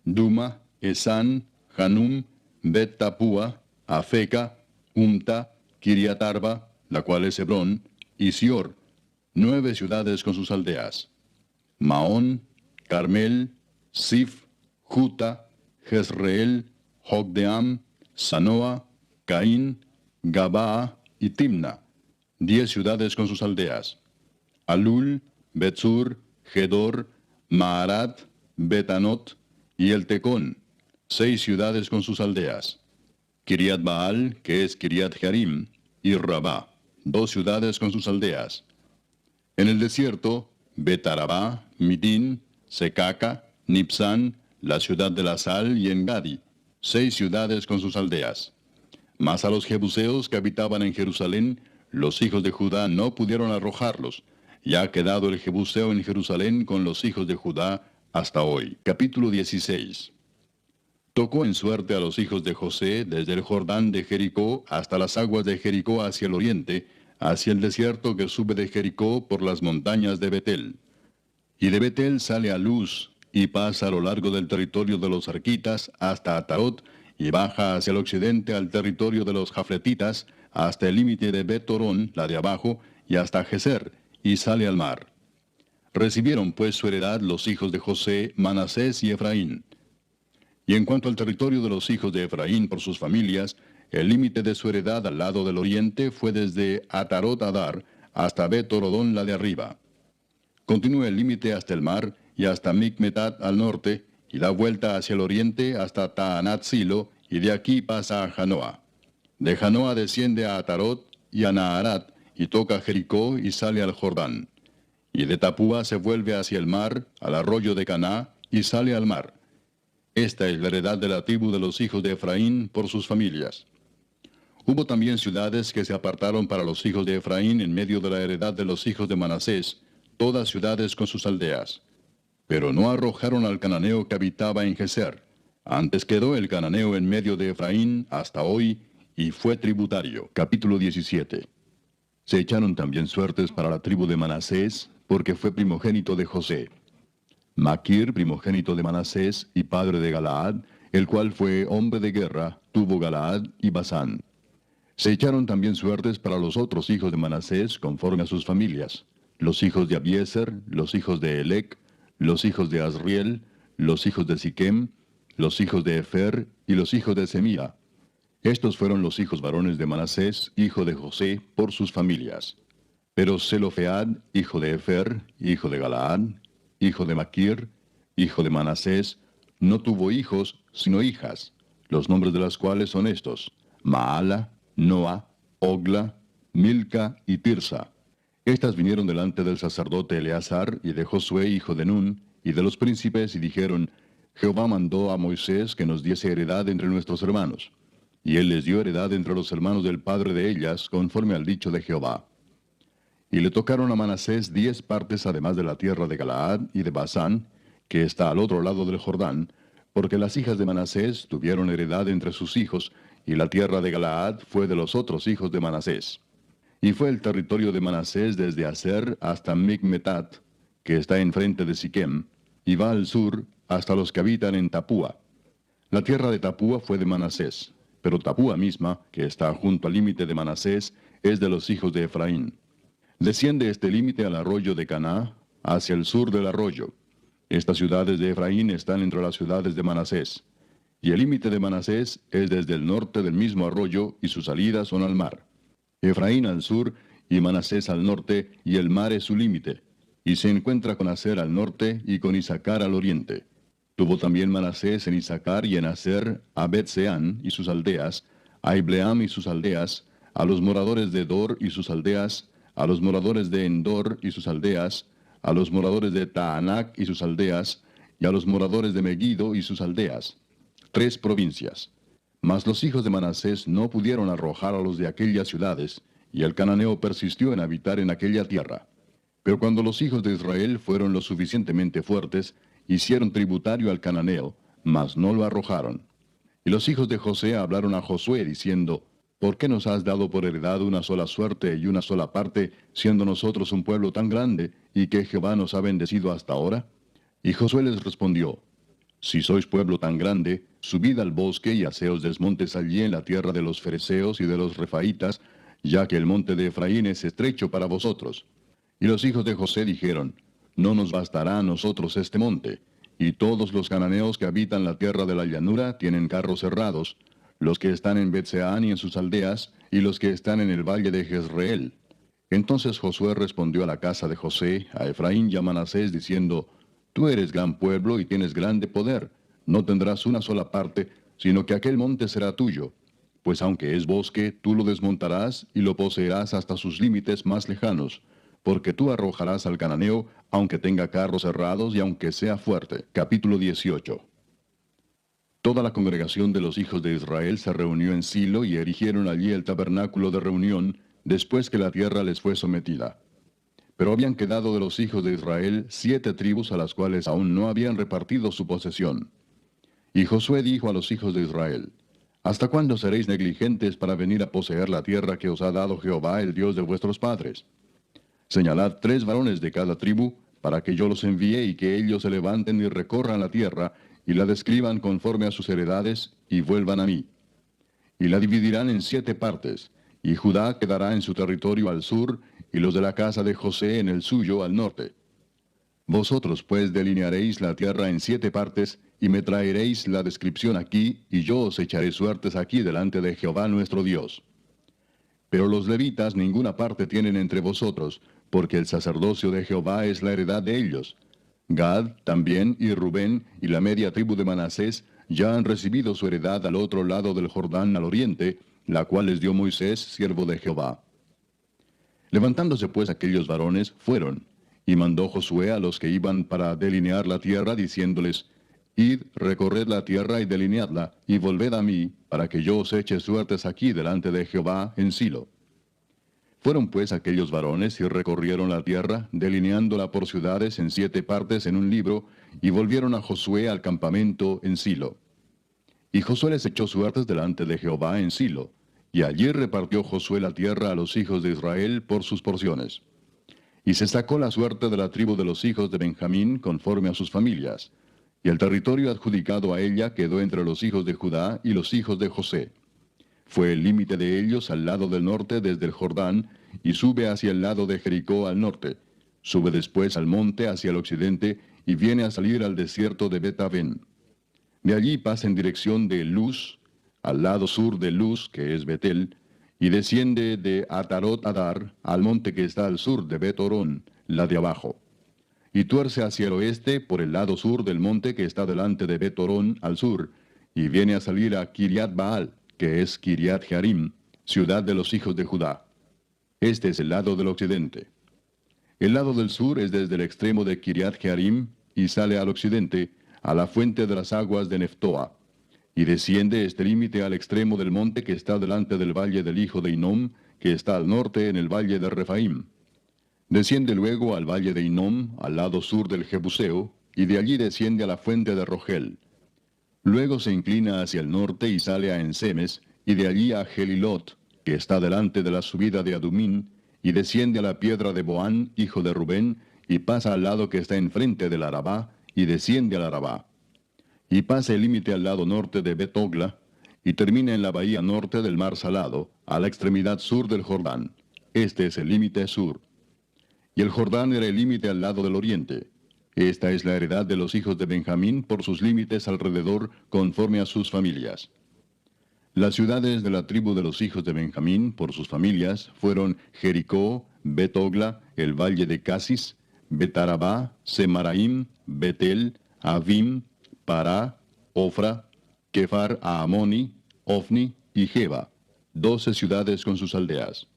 Duma, Esán, Hanum, Bet Tapúa, Afeca, Umta, Kiriat Arba, la cual es Hebrón, y Sior, 9 ciudades con sus aldeas. Maón, Carmel, Sif, Juta, Jezreel, Jogdeam, Sanoa, Caín, Gabaa y Timna, 10 ciudades con sus aldeas. Alul, Betzur, Gedor, Maarat, Betanot y El Tecón, 6 ciudades con sus aldeas. Kiriat Baal, que es Kiriat Jearim, y Rabá, 2 ciudades con sus aldeas. En el desierto, Betarabá, Midín, Secaca, Nipsán, la ciudad de la sal y Engadi, 6 ciudades con sus aldeas. Mas a los jebuseos que habitaban en Jerusalén, los hijos de Judá no pudieron arrojarlos, y ha quedado el jebuseo en Jerusalén con los hijos de Judá hasta hoy. Capítulo 16. Tocó en suerte a los hijos de José desde el Jordán de Jericó hasta las aguas de Jericó hacia el oriente, hacia el desierto que sube de Jericó por las montañas de Betel. Y de Betel sale a Luz, y pasa a lo largo del territorio de los arquitas hasta Atarot, y baja hacia el occidente al territorio de los jafletitas, hasta el límite de Bet-Torón, la de abajo, y hasta Geser, y sale al mar. Recibieron pues su heredad los hijos de José, Manasés y Efraín. Y en cuanto al territorio de los hijos de Efraín por sus familias, el límite de su heredad al lado del oriente fue desde Atarot Adar hasta Bet-Torodón, la de arriba. Continúa el límite hasta el mar y hasta Micmetat al norte, y da vuelta hacia el oriente hasta Taanat Silo, y de aquí pasa a Janoa. De Janoa desciende a Atarot y a Naharat, y toca Jericó y sale al Jordán. Y de Tapúa se vuelve hacia el mar, al arroyo de Caná, y sale al mar. Esta es la heredad de la tribu de los hijos de Efraín por sus familias. Hubo también ciudades que se apartaron para los hijos de Efraín en medio de la heredad de los hijos de Manasés, todas ciudades con sus aldeas. Pero no arrojaron al cananeo que habitaba en Geser, Antes quedó el cananeo en medio de Efraín hasta hoy, y fue tributario. Capítulo 17. Se echaron también suertes para la tribu de Manasés, porque fue primogénito de José. Maquir, primogénito de Manasés y padre de Galaad, el cual fue hombre de guerra, tuvo Galaad y Basán. Se echaron también suertes para los otros hijos de Manasés conforme a sus familias, los hijos de Abiezer, los hijos de Elec, los hijos de Asriel, los hijos de Siquem, los hijos de Efer y los hijos de Semía. Estos fueron los hijos varones de Manasés, hijo de José, por sus familias. Pero Zelofead, hijo de Efer, hijo de Galaad, hijo de Maquir, hijo de Manasés, no tuvo hijos, sino hijas, los nombres de las cuales son estos: Maala, Noa, Ogla, Milca y Tirsa. Estas vinieron delante del sacerdote Eleazar y de Josué, hijo de Nun, y de los príncipes, y dijeron: Jehová mandó a Moisés que nos diese heredad entre nuestros hermanos. Y él les dio heredad entre los hermanos del padre de ellas, conforme al dicho de Jehová. Y le tocaron a Manasés 10 partes además de la tierra de Galaad y de Basán, que está al otro lado del Jordán, porque las hijas de Manasés tuvieron heredad entre sus hijos, y la tierra de Galaad fue de los otros hijos de Manasés. Y fue el territorio de Manasés desde Aser hasta Micmetat, que está enfrente de Siquem, y va al sur hasta los que habitan en Tapúa. La tierra de Tapúa fue de Manasés, pero Tapúa misma, que está junto al límite de Manasés, es de los hijos de Efraín. Desciende este límite al arroyo de Caná, hacia el sur del arroyo. Estas ciudades de Efraín están entre las ciudades de Manasés. Y el límite de Manasés es desde el norte del mismo arroyo, y sus salidas son al mar. Efraín al sur, y Manasés al norte, y el mar es su límite. Y se encuentra con Aser al norte, y con Isacar al oriente. Tuvo también Manasés en Isacar y en Aser a Bet-Seán y sus aldeas, a Ibleam y sus aldeas, a los moradores de Dor y sus aldeas, a los moradores de Endor y sus aldeas, a los moradores de Taanac y sus aldeas, y a los moradores de Megiddo y sus aldeas. 3 provincias. Mas los hijos de Manasés no pudieron arrojar a los de aquellas ciudades, y el cananeo persistió en habitar en aquella tierra. Pero cuando los hijos de Israel fueron lo suficientemente fuertes, hicieron tributario al cananeo, mas no lo arrojaron. Y los hijos de José hablaron a Josué, diciendo: ¿Por qué nos has dado por heredad una sola suerte y una sola parte, siendo nosotros un pueblo tan grande, y que Jehová nos ha bendecido hasta ahora? Y Josué les respondió: Si sois pueblo tan grande, subid al bosque y haceos desmontes allí en la tierra de los fereceos y de los refaitas, ya que el monte de Efraín es estrecho para vosotros. Y los hijos de José dijeron: No nos bastará a nosotros este monte, y todos los cananeos que habitan la tierra de la llanura tienen carros cerrados, los que están en Bet-Seán y en sus aldeas, y los que están en el valle de Jezreel. Entonces Josué respondió a la casa de José, a Efraín y a Manasés, diciendo: Tú eres gran pueblo y tienes grande poder, no tendrás una sola parte, sino que aquel monte será tuyo. Pues aunque es bosque, tú lo desmontarás y lo poseerás hasta sus límites más lejanos, porque tú arrojarás al cananeo, aunque tenga carros cerrados y aunque sea fuerte. Capítulo 18. Toda la congregación de los hijos de Israel se reunió en Silo y erigieron allí el tabernáculo de reunión, después que la tierra les fue sometida. Pero habían quedado de los hijos de Israel 7 tribus a las cuales aún no habían repartido su posesión. Y Josué dijo a los hijos de Israel: ¿Hasta cuándo seréis negligentes para venir a poseer la tierra que os ha dado Jehová, el Dios de vuestros padres? Señalad 3 varones de cada tribu, para que yo los envíe y que ellos se levanten y recorran la tierra, y la describan conforme a sus heredades, y vuelvan a mí. Y la dividirán en 7 partes, y Judá quedará en su territorio al sur, y los de la casa de José en el suyo al norte. Vosotros pues delinearéis la tierra en 7 partes, y me traeréis la descripción aquí, y yo os echaré suertes aquí delante de Jehová nuestro Dios. Pero los levitas ninguna parte tienen entre vosotros, porque el sacerdocio de Jehová es la heredad de ellos. Gad también y Rubén y la media tribu de Manasés ya han recibido su heredad al otro lado del Jordán al oriente, la cual les dio Moisés, siervo de Jehová. Levantándose pues aquellos varones, fueron, y mandó Josué a los que iban para delinear la tierra, diciéndoles: Id, recorred la tierra y delineadla, y volved a mí, para que yo os eche suertes aquí delante de Jehová en Silo. Fueron pues aquellos varones y recorrieron la tierra, delineándola por ciudades en 7 partes en un libro, y volvieron a Josué al campamento en Silo. Y Josué les echó suertes delante de Jehová en Silo, y allí repartió Josué la tierra a los hijos de Israel por sus porciones. Y se sacó la suerte de la tribu de los hijos de Benjamín conforme a sus familias, y el territorio adjudicado a ella quedó entre los hijos de Judá y los hijos de José. Fue el límite de ellos al lado del norte desde el Jordán, y sube hacia el lado de Jericó al norte. Sube después al monte hacia el occidente, y viene a salir al desierto de Bet-Aven. De allí pasa en dirección de Luz, al lado sur de Luz, que es Betel, y desciende de Atarot Adar al monte que está al sur de Bet-Orón, la de abajo. Y tuerce hacia el oeste por el lado sur del monte que está delante de Bet-Orón al sur, y viene a salir a Kiriat Baal, que es Kiriat Jearim, ciudad de los hijos de Judá. Este es el lado del occidente. El lado del sur es desde el extremo de Kiriat Jearim, y sale al occidente, a la fuente de las aguas de Neftoa, y desciende este límite al extremo del monte que está delante del valle del hijo de Hinnom, que está al norte en el valle de Refaim. Desciende luego al valle de Hinnom, al lado sur del Jebuseo, y de allí desciende a la fuente de Rogel. Luego se inclina hacia el norte y sale a Ensemes, y de allí a Gelilot, que está delante de la subida de Adumín, y desciende a la piedra de Boán, hijo de Rubén, y pasa al lado que está enfrente del Arabá, y desciende al Arabá. Y pasa el límite al lado norte de Bet-Ogla, y termina en la bahía norte del mar Salado, a la extremidad sur del Jordán. Este es el límite sur. Y el Jordán era el límite al lado del oriente. Esta es la heredad de los hijos de Benjamín por sus límites alrededor, conforme a sus familias. Las ciudades de la tribu de los hijos de Benjamín, por sus familias, fueron Jericó, Bet-Ogla, el valle de Casis, Bet-Arabá, Semaraim, Betel, Avim, Pará, Ofra, Kefar Aamoni, Ofni y Geba, 12 ciudades con sus aldeas.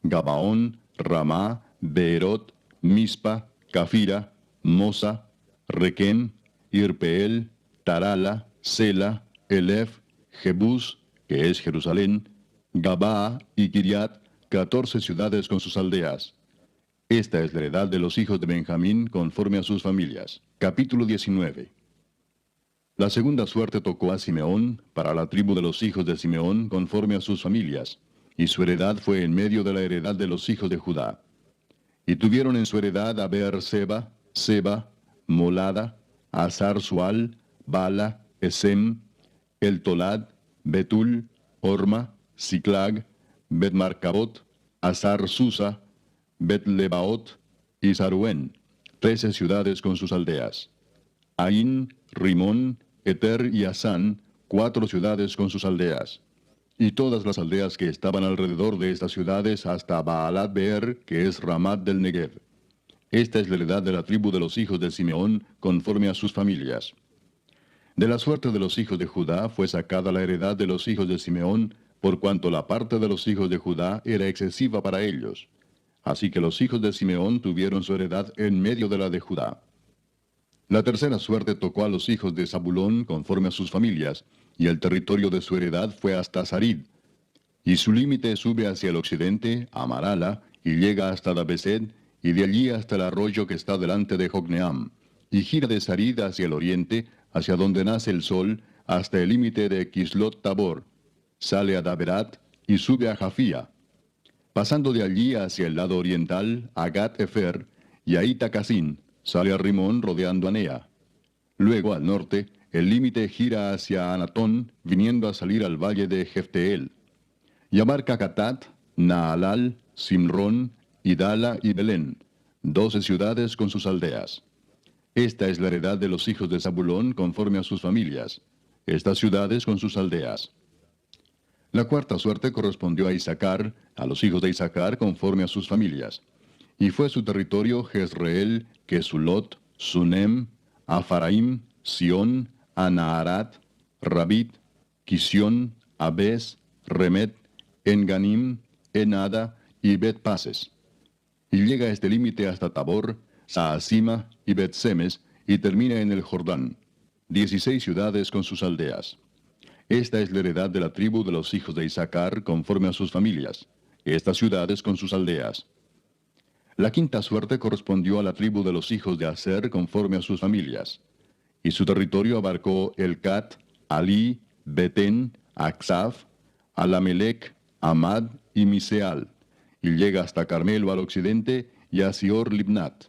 Gabaón, Ramá, Beerot, Mispa, Cafira, Mosa, Requem, Irpeel, Tarala, Sela, Elef, Jebús, que es Jerusalén, Gabaa y Kiriat, 14 ciudades con sus aldeas. Esta es la heredad de los hijos de Benjamín conforme a sus familias. Capítulo 19. La segunda suerte tocó a Simeón, para la tribu de los hijos de Simeón conforme a sus familias, y su heredad fue en medio de la heredad de los hijos de Judá. Y tuvieron en su heredad a Beer-seba, Seba, Molada, Azar-Sual, Bala, Esem, El Tolad, Betul, Orma, Siclag, Bet-Marcabot, Azar-Susa, Bet-Lebaot y Saruén, 13 ciudades con sus aldeas. Ain, Rimón, Eter y Asán, 4 ciudades con sus aldeas. Y todas las aldeas que estaban alrededor de estas ciudades hasta Baalat Beer, que es Ramat del Negev. Esta es la heredad de la tribu de los hijos de Simeón, conforme a sus familias. De la suerte de los hijos de Judá fue sacada la heredad de los hijos de Simeón, por cuanto la parte de los hijos de Judá era excesiva para ellos. Así que los hijos de Simeón tuvieron su heredad en medio de la de Judá. La tercera suerte tocó a los hijos de Zabulón conforme a sus familias, y el territorio de su heredad fue hasta Sarid. Y su límite sube hacia el occidente, a Marala, y llega hasta Dabesed, y de allí hasta el arroyo que está delante de Jocneam, y gira de Sarid hacia el oriente, hacia donde nace el sol, hasta el límite de Kislot Tabor. Sale a Daberat, y sube a Jafía. Pasando de allí hacia el lado oriental, a Gat-Efer, y a Itacasin, sale a Rimón rodeando a Nea. Luego, al norte, el límite gira hacia Anatón, viniendo a salir al valle de Jefteel. Y abarca Catat, Naalal, Simrón, Idala y Belén, 12 ciudades con sus aldeas. Esta es la heredad de los hijos de Zabulón conforme a sus familias, estas ciudades con sus aldeas. La cuarta suerte correspondió a Isaacar, a los hijos de Isaacar conforme a sus familias. Y fue su territorio Jezreel, Kesulot, Sunem, Afaraim, Sión, Anaharat, Rabit, Kisión, Abes, Remet, Enganim, Enada y Bet-Pases. Y llega a este límite hasta Tabor, Saasima y Bet-Semes, y termina en el Jordán, 16 ciudades con sus aldeas. Esta es la heredad de la tribu de los hijos de Isaacar conforme a sus familias, estas ciudades con sus aldeas. La quinta suerte correspondió a la tribu de los hijos de Aser conforme a sus familias. Y su territorio abarcó Elcat, Alí, Betén, Aksaf, Alamelec, Amad y Miseal, y llega hasta Carmelo al occidente y a Sior Libnat.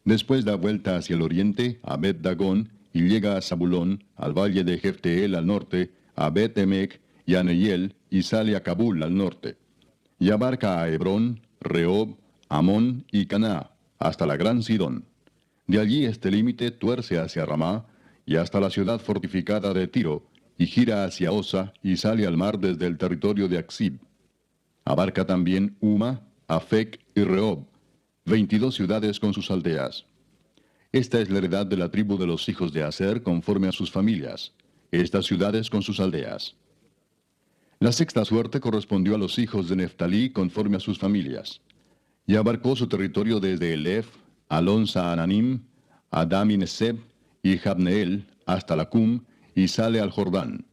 Después da vuelta hacia el oriente a Bet Dagón y llega a Zabulón, al valle de Jefteel al norte, a Bet Emec y a Neiel, y sale a Cabul al norte. Y abarca a Hebrón, Rehob, Amón y Caná, hasta la gran Sidón. De allí este límite tuerce hacia Ramá y hasta la ciudad fortificada de Tiro, y gira hacia Osa y sale al mar desde el territorio de Aksib. Abarca también Uma, Afec y Rehob, 22 ciudades con sus aldeas. Esta es la heredad de la tribu de los hijos de Aser conforme a sus familias, estas ciudades con sus aldeas. La sexta suerte correspondió a los hijos de Neftalí conforme a sus familias, y abarcó su territorio desde Elef, Alon Saananim, Adam y Neseb, y Jabneel, hasta Lacum, y sale al Jordán.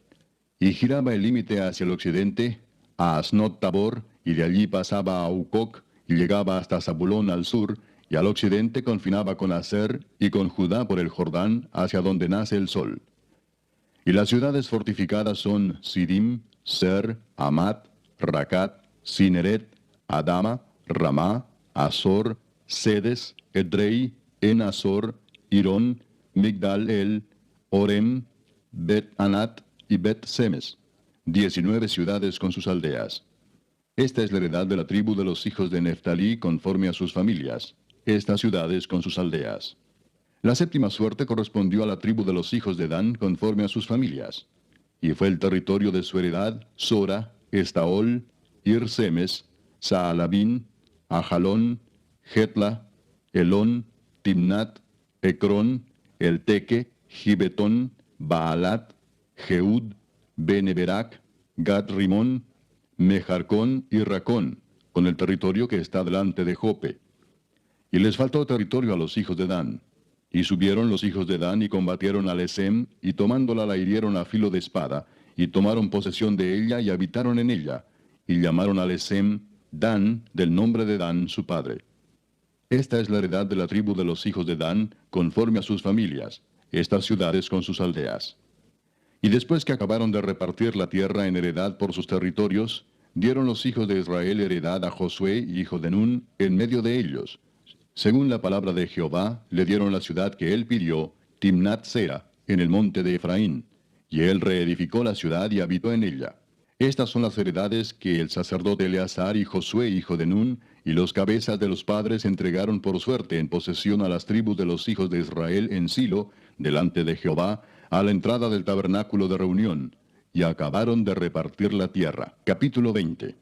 Y giraba el límite hacia el occidente, a Asnot Tabor, y de allí pasaba a Ucoc, y llegaba hasta Zabulón al sur, y al occidente confinaba con Aser y con Judá por el Jordán, hacia donde nace el sol. Y las ciudades fortificadas son Sidim, Ser, Amat, Racat, Cineret, Adama, Ramá, Azor, Sedes, Edrei, En-Azor, Irón, Migdal-El, Orem, Bet-Anat y Bet-Semes, 19 ciudades con sus aldeas. Esta es la heredad de la tribu de los hijos de Neftalí conforme a sus familias, estas ciudades con sus aldeas. La séptima suerte correspondió a la tribu de los hijos de Dan conforme a sus familias, y fue el territorio de su heredad Sora, Estaol, Ir-Semes, Saalabín, Ajalón, Jetla, Elón, Timnat, Ecrón, Elteque, Gibetón, Baalat, Jeud, Beneberac, Gat-Rimón, Mejarcón y Racón, con el territorio que está delante de Jope. Y les faltó territorio a los hijos de Dan. Y subieron los hijos de Dan y combatieron a Lesem, y tomándola la hirieron a filo de espada, y tomaron posesión de ella y habitaron en ella, y llamaron a Lesem Dan, del nombre de Dan su padre. Esta es la heredad de la tribu de los hijos de Dan, conforme a sus familias, estas ciudades con sus aldeas. Y después que acabaron de repartir la tierra en heredad por sus territorios, dieron los hijos de Israel heredad a Josué, hijo de Nun, en medio de ellos. Según la palabra de Jehová, le dieron la ciudad que él pidió, Timnat Sera, en el monte de Efraín, y él reedificó la ciudad y habitó en ella. Estas son las heredades que el sacerdote Eleazar y Josué, hijo de Nun, y los cabezas de los padres entregaron por suerte en posesión a las tribus de los hijos de Israel en Silo, delante de Jehová, a la entrada del tabernáculo de reunión, y acabaron de repartir la tierra. Capítulo 20.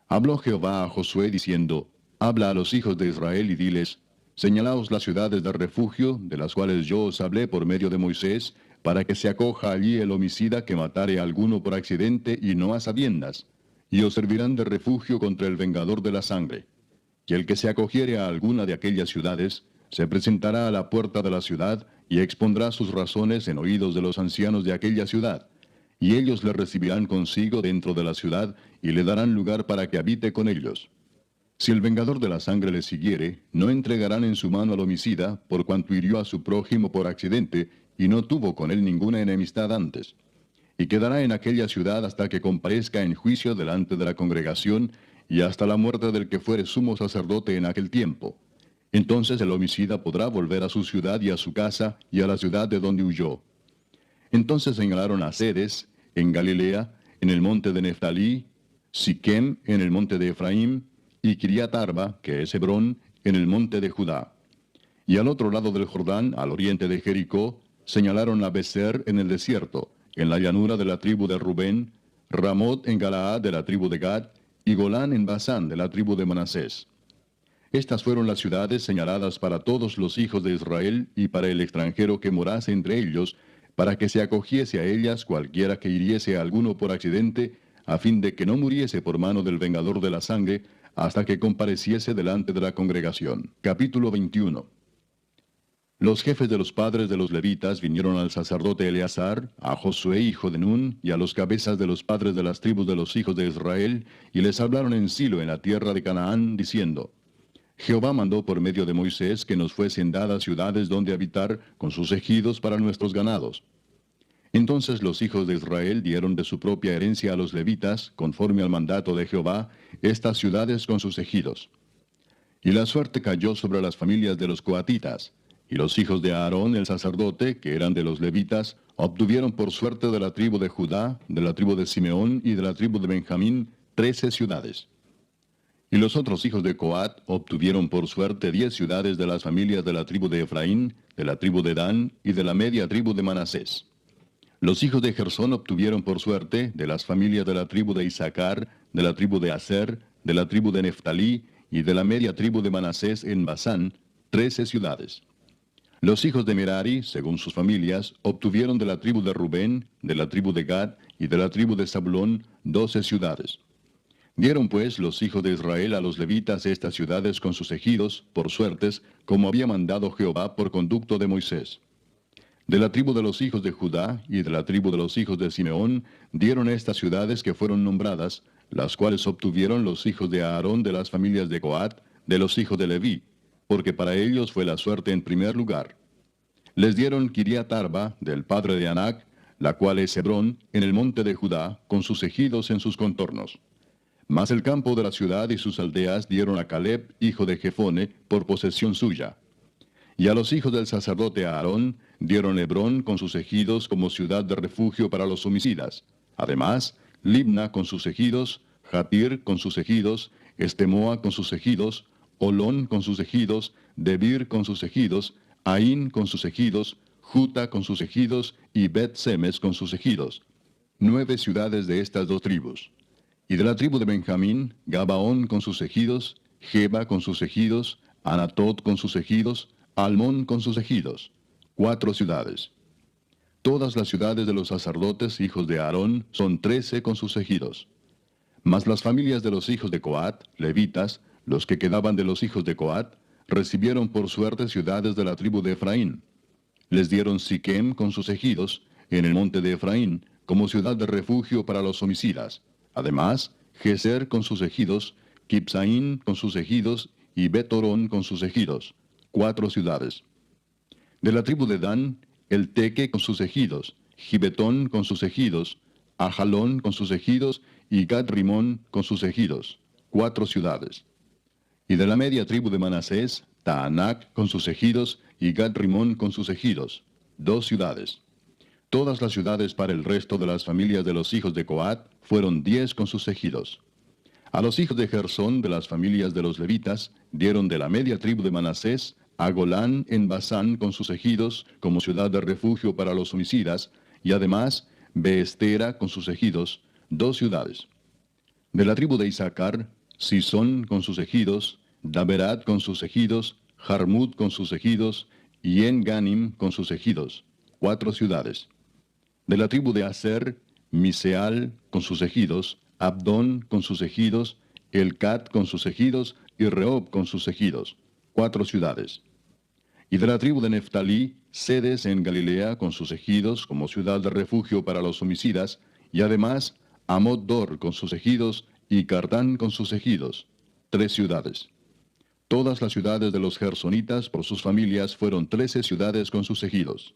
Habló Jehová a Josué diciendo, habla a los hijos de Israel y diles, señalaos las ciudades de refugio, de las cuales yo os hablé por medio de Moisés, para que se acoja allí el homicida que matare a alguno por accidente y no a sabiendas, y os servirán de refugio contra el vengador de la sangre. Y el que se acogiere a alguna de aquellas ciudades, se presentará a la puerta de la ciudad, y expondrá sus razones en oídos de los ancianos de aquella ciudad, y ellos le recibirán consigo dentro de la ciudad, y le darán lugar para que habite con ellos. Si el vengador de la sangre le siguiere, no entregarán en su mano al homicida, por cuanto hirió a su prójimo por accidente, y no tuvo con él ninguna enemistad antes. Y quedará en aquella ciudad hasta que comparezca en juicio delante de la congregación, y hasta la muerte del que fuere sumo sacerdote en aquel tiempo. Entonces el homicida podrá volver a su ciudad y a su casa, y a la ciudad de donde huyó. Entonces señalaron a Sedes, en Galilea, en el monte de Neftalí, Siquem, en el monte de Efraín, y Kiriat Arba, que es Hebrón, en el monte de Judá. Y al otro lado del Jordán, al oriente de Jericó, señalaron a Beser en el desierto, en la llanura de la tribu de Rubén, Ramot en Galaad de la tribu de Gad, y Golán en Basán de la tribu de Manasés. Estas fueron las ciudades señaladas para todos los hijos de Israel y para el extranjero que morase entre ellos, para que se acogiese a ellas cualquiera que hiriese a alguno por accidente, a fin de que no muriese por mano del vengador de la sangre, hasta que compareciese delante de la congregación. Capítulo 21. Los jefes de los padres de los levitas vinieron al sacerdote Eleazar, a Josué hijo de Nun, y a los cabezas de los padres de las tribus de los hijos de Israel, y les hablaron en Silo, en la tierra de Canaán, diciendo, Jehová mandó por medio de Moisés que nos fuesen dadas ciudades donde habitar, con sus ejidos para nuestros ganados. Entonces los hijos de Israel dieron de su propia herencia a los levitas, conforme al mandato de Jehová, estas ciudades con sus ejidos. Y la suerte cayó sobre las familias de los coatitas, y los hijos de Aarón el sacerdote, que eran de los levitas, obtuvieron por suerte de la tribu de Judá, de la tribu de Simeón y de la tribu de Benjamín 13 ciudades. Y los otros hijos de Coat obtuvieron por suerte 10 ciudades de las familias de la tribu de Efraín, de la tribu de Dan y de la media tribu de Manasés. Los hijos de Gersón obtuvieron por suerte de las familias de la tribu de Isaacar, de la tribu de Aser, de la tribu de Neftalí y de la media tribu de Manasés en Basán, 13 ciudades. Los hijos de Merari, según sus familias, obtuvieron de la tribu de Rubén, de la tribu de Gad y de la tribu de Zabulón 12 ciudades. Dieron pues los hijos de Israel a los levitas estas ciudades con sus ejidos, por suertes, como había mandado Jehová por conducto de Moisés. De la tribu de los hijos de Judá y de la tribu de los hijos de Simeón dieron estas ciudades que fueron nombradas, las cuales obtuvieron los hijos de Aarón de las familias de Coat, de los hijos de Leví, porque para ellos fue la suerte en primer lugar. Les dieron Kiriat Arba, del padre de Anac, la cual es Hebrón, en el monte de Judá, con sus ejidos en sus contornos. Mas el campo de la ciudad y sus aldeas dieron a Caleb, hijo de Jefone, por posesión suya. Y a los hijos del sacerdote Aarón dieron Hebrón con sus ejidos como ciudad de refugio para los homicidas. Además, Libna con sus ejidos, Jatir con sus ejidos, Estemoa con sus ejidos, Olón con sus ejidos, Debir con sus ejidos, Aín con sus ejidos, Juta con sus ejidos y Bet-Semes con sus ejidos. 9 ciudades de estas dos tribus. Y de la tribu de Benjamín, Gabaón con sus ejidos, Geba con sus ejidos, Anatot con sus ejidos, Almón con sus ejidos. 4 ciudades. Todas las ciudades de los sacerdotes, hijos de Aarón, son 13 con sus ejidos. Mas las familias de los hijos de Coat, levitas, los que quedaban de los hijos de Coat, recibieron por suerte ciudades de la tribu de Efraín. Les dieron Siquem con sus ejidos, en el monte de Efraín, como ciudad de refugio para los homicidas. Además, Geser con sus ejidos, Kipsaín con sus ejidos y Betorón con sus ejidos. 4 ciudades. De la tribu de Dan, el Teque con sus ejidos, Gibetón con sus ejidos, Ajalón con sus ejidos y Gad-Rimón con sus ejidos. 4 ciudades. Y de la media tribu de Manasés, Taanac con sus ejidos y Gad-Rimón con sus ejidos. 2 ciudades. Todas las ciudades para el resto de las familias de los hijos de Coat fueron 10 con sus ejidos. A los hijos de Gersón de las familias de los levitas dieron de la media tribu de Manasés a Golán en Basán con sus ejidos como ciudad de refugio para los homicidas, y además Beestera con sus ejidos, 2 ciudades. De la tribu de Isaacar, Sisón con sus ejidos, Daberat con sus ejidos, Jarmut con sus ejidos, y En-Ganim con sus ejidos, 4 ciudades. De la tribu de Aser, Miseal con sus ejidos, Abdón con sus ejidos, Elcat con sus ejidos y Rehob con sus ejidos, 4 ciudades. Y de la tribu de Neftalí, Sedes en Galilea con sus ejidos como ciudad de refugio para los homicidas, y además Amot-Dor con sus ejidos y Cardán con sus ejidos, 3 ciudades. Todas las ciudades de los gersonitas por sus familias fueron 13 ciudades con sus ejidos.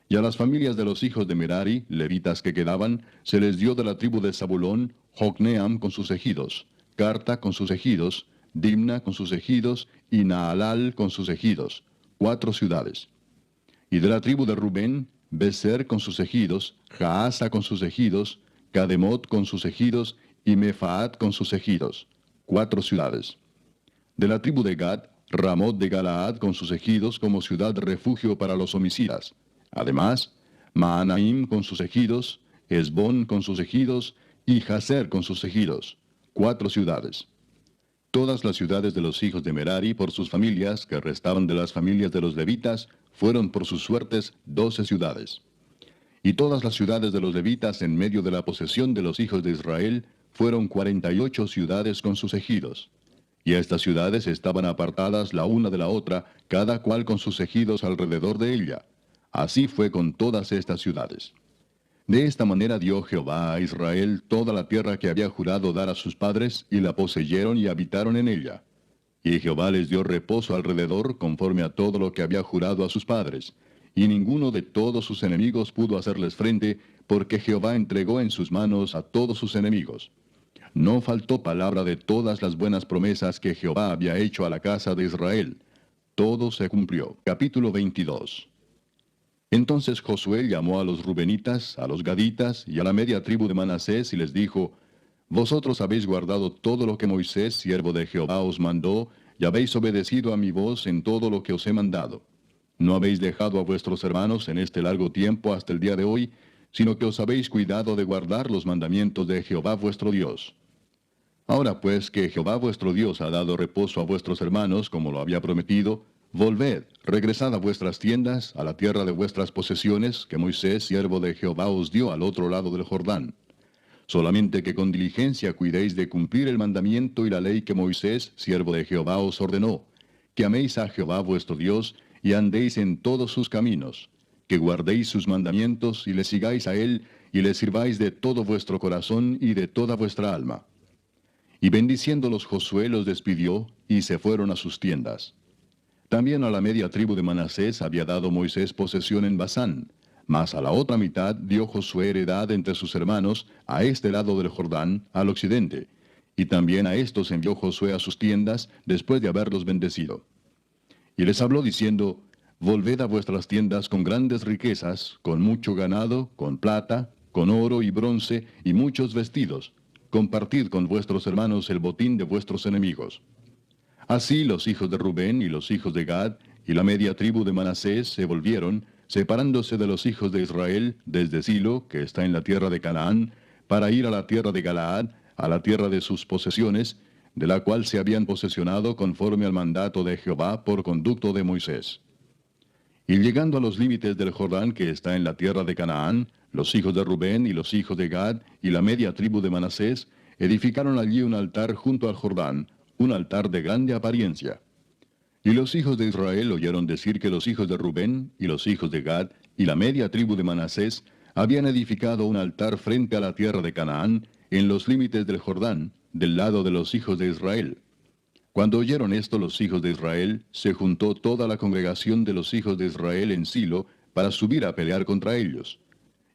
Y a las familias de los hijos de Merari, levitas que quedaban, se les dio de la tribu de Zabulón, Jocneam con sus ejidos, Carta con sus ejidos, Dimna con sus ejidos y Naalal con sus ejidos, 4 ciudades. Y de la tribu de Rubén, Beser con sus ejidos, Jaasa con sus ejidos, Cademot con sus ejidos y Mefaat con sus ejidos, 4 ciudades. De la tribu de Gad, Ramot de Galaad con sus ejidos como ciudad de refugio para los homicidas. Además, Maanaim con sus ejidos, Esbón con sus ejidos y Jazer con sus ejidos, 4 ciudades. Todas las ciudades de los hijos de Merari por sus familias, que restaban de las familias de los levitas, fueron por sus suertes 12 ciudades. Y todas las ciudades de los levitas en medio de la posesión de los hijos de Israel fueron 48 ciudades con sus ejidos. Y estas ciudades estaban apartadas la una de la otra, cada cual con sus ejidos alrededor de ella. Así fue con todas estas ciudades. De esta manera dio Jehová a Israel toda la tierra que había jurado dar a sus padres, y la poseyeron y habitaron en ella. Y Jehová les dio reposo alrededor, conforme a todo lo que había jurado a sus padres. y ninguno de todos sus enemigos pudo hacerles frente, porque Jehová entregó en sus manos a todos sus enemigos. No faltó palabra de todas las buenas promesas que Jehová había hecho a la casa de Israel. Todo se cumplió. Capítulo 22. Entonces Josué llamó a los rubenitas, a los gaditas y a la media tribu de Manasés y les dijo: Vosotros habéis guardado todo lo que Moisés, siervo de Jehová, os mandó, y habéis obedecido a mi voz en todo lo que os he mandado. No habéis dejado a vuestros hermanos en este largo tiempo hasta el día de hoy, sino que os habéis cuidado de guardar los mandamientos de Jehová vuestro Dios. Ahora pues que Jehová vuestro Dios ha dado reposo a vuestros hermanos, como lo había prometido, volved, regresad a vuestras tiendas, a la tierra de vuestras posesiones, que Moisés, siervo de Jehová, os dio al otro lado del Jordán. Solamente que con diligencia cuidéis de cumplir el mandamiento y la ley que Moisés, siervo de Jehová, os ordenó, que améis a Jehová vuestro Dios, y andéis en todos sus caminos, que guardéis sus mandamientos, y le sigáis a él, y le sirváis de todo vuestro corazón y de toda vuestra alma. Y bendiciéndolos Josué los despidió, y se fueron a sus tiendas. También a la media tribu de Manasés había dado Moisés posesión en Basán, mas a la otra mitad dio Josué heredad entre sus hermanos, a este lado del Jordán, al occidente, y también a estos envió Josué a sus tiendas, después de haberlos bendecido. Y les habló diciendo: Volved a vuestras tiendas con grandes riquezas, con mucho ganado, con plata, con oro y bronce, y muchos vestidos. Compartid con vuestros hermanos el botín de vuestros enemigos. Así los hijos de Rubén y los hijos de Gad y la media tribu de Manasés se volvieron, separándose de los hijos de Israel desde Silo, que está en la tierra de Canaán, para ir a la tierra de Galaad, a la tierra de sus posesiones, de la cual se habían posesionado conforme al mandato de Jehová por conducto de Moisés. Y llegando a los límites del Jordán que está en la tierra de Canaán, los hijos de Rubén y los hijos de Gad y la media tribu de Manasés edificaron allí un altar junto al Jordán, un altar de grande apariencia. Y los hijos de Israel oyeron decir que los hijos de Rubén y los hijos de Gad y la media tribu de Manasés habían edificado un altar frente a la tierra de Canaán, en los límites del Jordán, del lado de los hijos de Israel. Cuando oyeron esto los hijos de Israel, se juntó toda la congregación de los hijos de Israel en Silo para subir a pelear contra ellos.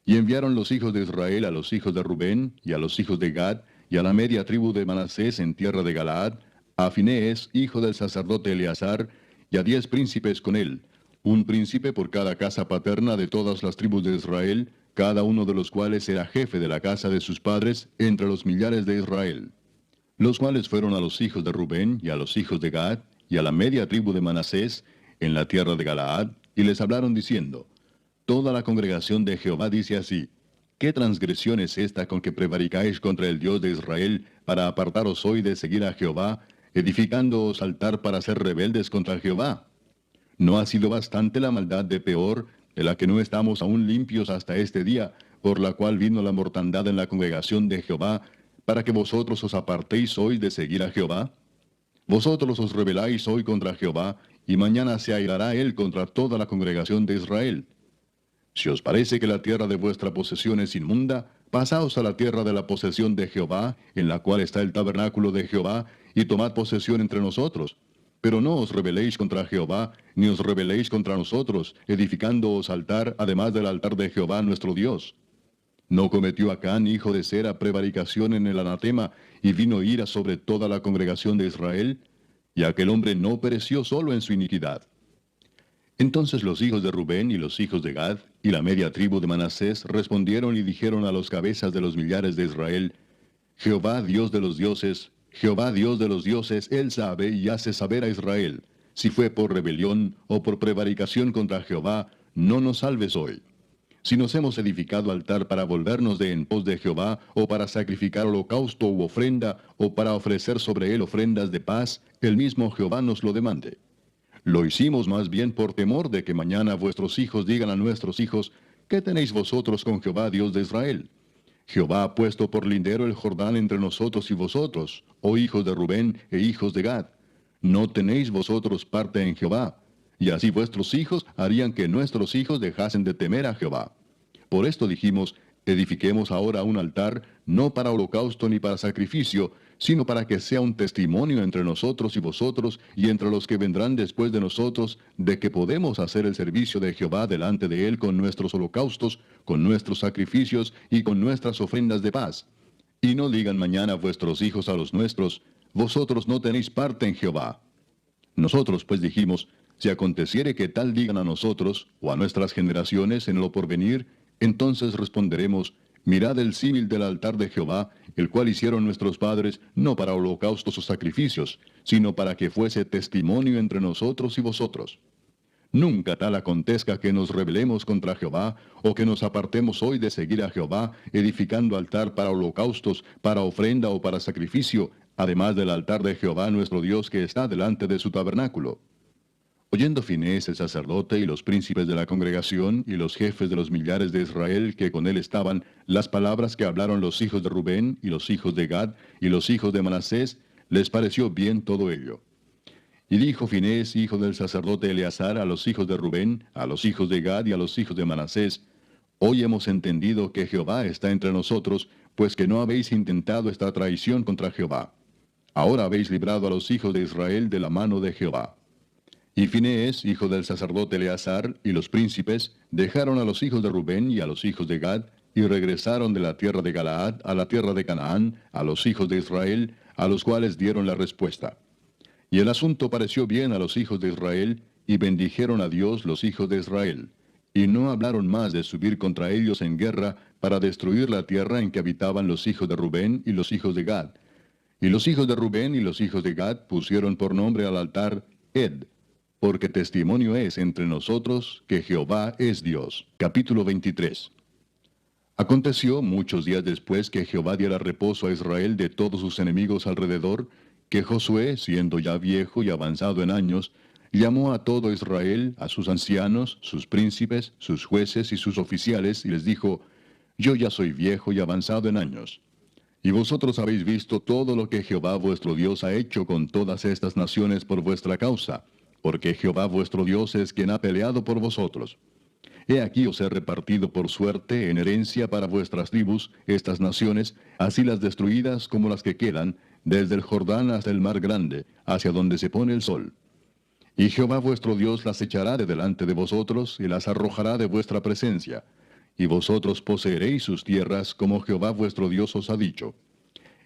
Y enviaron los hijos de Israel a los hijos de Rubén y a los hijos de Gad y a la media tribu de Manasés en tierra de Galaad, a Finees, hijo del sacerdote Eleazar, y a 10 príncipes con él, un príncipe por cada casa paterna de todas las tribus de Israel, cada uno de los cuales era jefe de la casa de sus padres entre los millares de Israel. Los cuales fueron a los hijos de Rubén y a los hijos de Gad y a la media tribu de Manasés en la tierra de Galaad, y les hablaron diciendo: Toda la congregación de Jehová dice así: ¿Qué transgresión es esta con que prevaricáis contra el Dios de Israel para apartaros hoy de seguir a Jehová, edificándoos altar para ser rebeldes contra Jehová? ¿No ha sido bastante la maldad de Peor, de la que no estamos aún limpios hasta este día, por la cual vino la mortandad en la congregación de Jehová, para que vosotros os apartéis hoy de seguir a Jehová? Vosotros os rebeláis hoy contra Jehová, y mañana se airará él contra toda la congregación de Israel. Si os parece que la tierra de vuestra posesión es inmunda, pasaos a la tierra de la posesión de Jehová, en la cual está el tabernáculo de Jehová, y tomad posesión entre nosotros. Pero no os rebeléis contra Jehová, ni os rebeléis contra nosotros, edificándoos altar, además del altar de Jehová nuestro Dios. ¿No cometió Acán, hijo de Sera, prevaricación en el anatema, y vino ira sobre toda la congregación de Israel? Y aquel hombre no pereció solo en su iniquidad. Entonces los hijos de Rubén y los hijos de Gad y la media tribu de Manasés respondieron y dijeron a los cabezas de los millares de Israel: Jehová Dios de los dioses, Jehová Dios de los dioses, él sabe y hace saber a Israel, si fue por rebelión o por prevaricación contra Jehová, no nos salves hoy. Si nos hemos edificado altar para volvernos de en pos de Jehová, o para sacrificar holocausto u ofrenda, o para ofrecer sobre él ofrendas de paz, el mismo Jehová nos lo demande. Lo hicimos más bien por temor de que mañana vuestros hijos digan a nuestros hijos: ¿Qué tenéis vosotros con Jehová Dios de Israel? Jehová ha puesto por lindero el Jordán entre nosotros y vosotros, oh hijos de Rubén e hijos de Gad. No tenéis vosotros parte en Jehová, y así vuestros hijos harían que nuestros hijos dejasen de temer a Jehová. Por esto dijimos: edifiquemos ahora un altar, no para holocausto ni para sacrificio, sino para que sea un testimonio entre nosotros y vosotros, y entre los que vendrán después de nosotros, de que podemos hacer el servicio de Jehová delante de él con nuestros holocaustos, con nuestros sacrificios y con nuestras ofrendas de paz. Y no digan mañana vuestros hijos a los nuestros, vosotros no tenéis parte en Jehová. Nosotros pues dijimos, si aconteciere que tal digan a nosotros, o a nuestras generaciones en lo porvenir, entonces responderemos, mirad el símil del altar de Jehová, el cual hicieron nuestros padres, no para holocaustos o sacrificios, sino para que fuese testimonio entre nosotros y vosotros. Nunca tal acontezca que nos rebelemos contra Jehová, o que nos apartemos hoy de seguir a Jehová, edificando altar para holocaustos, para ofrenda o para sacrificio, además del altar de Jehová nuestro Dios que está delante de su tabernáculo. Oyendo Finés el sacerdote y los príncipes de la congregación y los jefes de los millares de Israel que con él estaban, las palabras que hablaron los hijos de Rubén y los hijos de Gad y los hijos de Manasés, les pareció bien todo ello. Y dijo Finés, hijo del sacerdote Eleazar, a los hijos de Rubén, a los hijos de Gad y a los hijos de Manasés, hoy hemos entendido que Jehová está entre nosotros, pues que no habéis intentado esta traición contra Jehová. Ahora habéis librado a los hijos de Israel de la mano de Jehová. Y Finés, hijo del sacerdote Eleazar, y los príncipes, dejaron a los hijos de Rubén y a los hijos de Gad, y regresaron de la tierra de Galaad a la tierra de Canaán, a los hijos de Israel, a los cuales dieron la respuesta. Y el asunto pareció bien a los hijos de Israel, y bendijeron a Dios los hijos de Israel. Y no hablaron más de subir contra ellos en guerra para destruir la tierra en que habitaban los hijos de Rubén y los hijos de Gad. Y los hijos de Rubén y los hijos de Gad pusieron por nombre al altar Ed, porque testimonio es entre nosotros que Jehová es Dios. Capítulo 23. Aconteció muchos días después que Jehová diera reposo a Israel de todos sus enemigos alrededor, que Josué, siendo ya viejo y avanzado en años, llamó a todo Israel, a sus ancianos, sus príncipes, sus jueces y sus oficiales, y les dijo, yo ya soy viejo y avanzado en años. Y vosotros habéis visto todo lo que Jehová vuestro Dios ha hecho con todas estas naciones por vuestra causa, porque Jehová vuestro Dios es quien ha peleado por vosotros. He aquí os he repartido por suerte en herencia para vuestras tribus estas naciones, así las destruidas como las que quedan, desde el Jordán hasta el mar grande, hacia donde se pone el sol. Y Jehová vuestro Dios las echará de delante de vosotros, y las arrojará de vuestra presencia. Y vosotros poseeréis sus tierras, como Jehová vuestro Dios os ha dicho.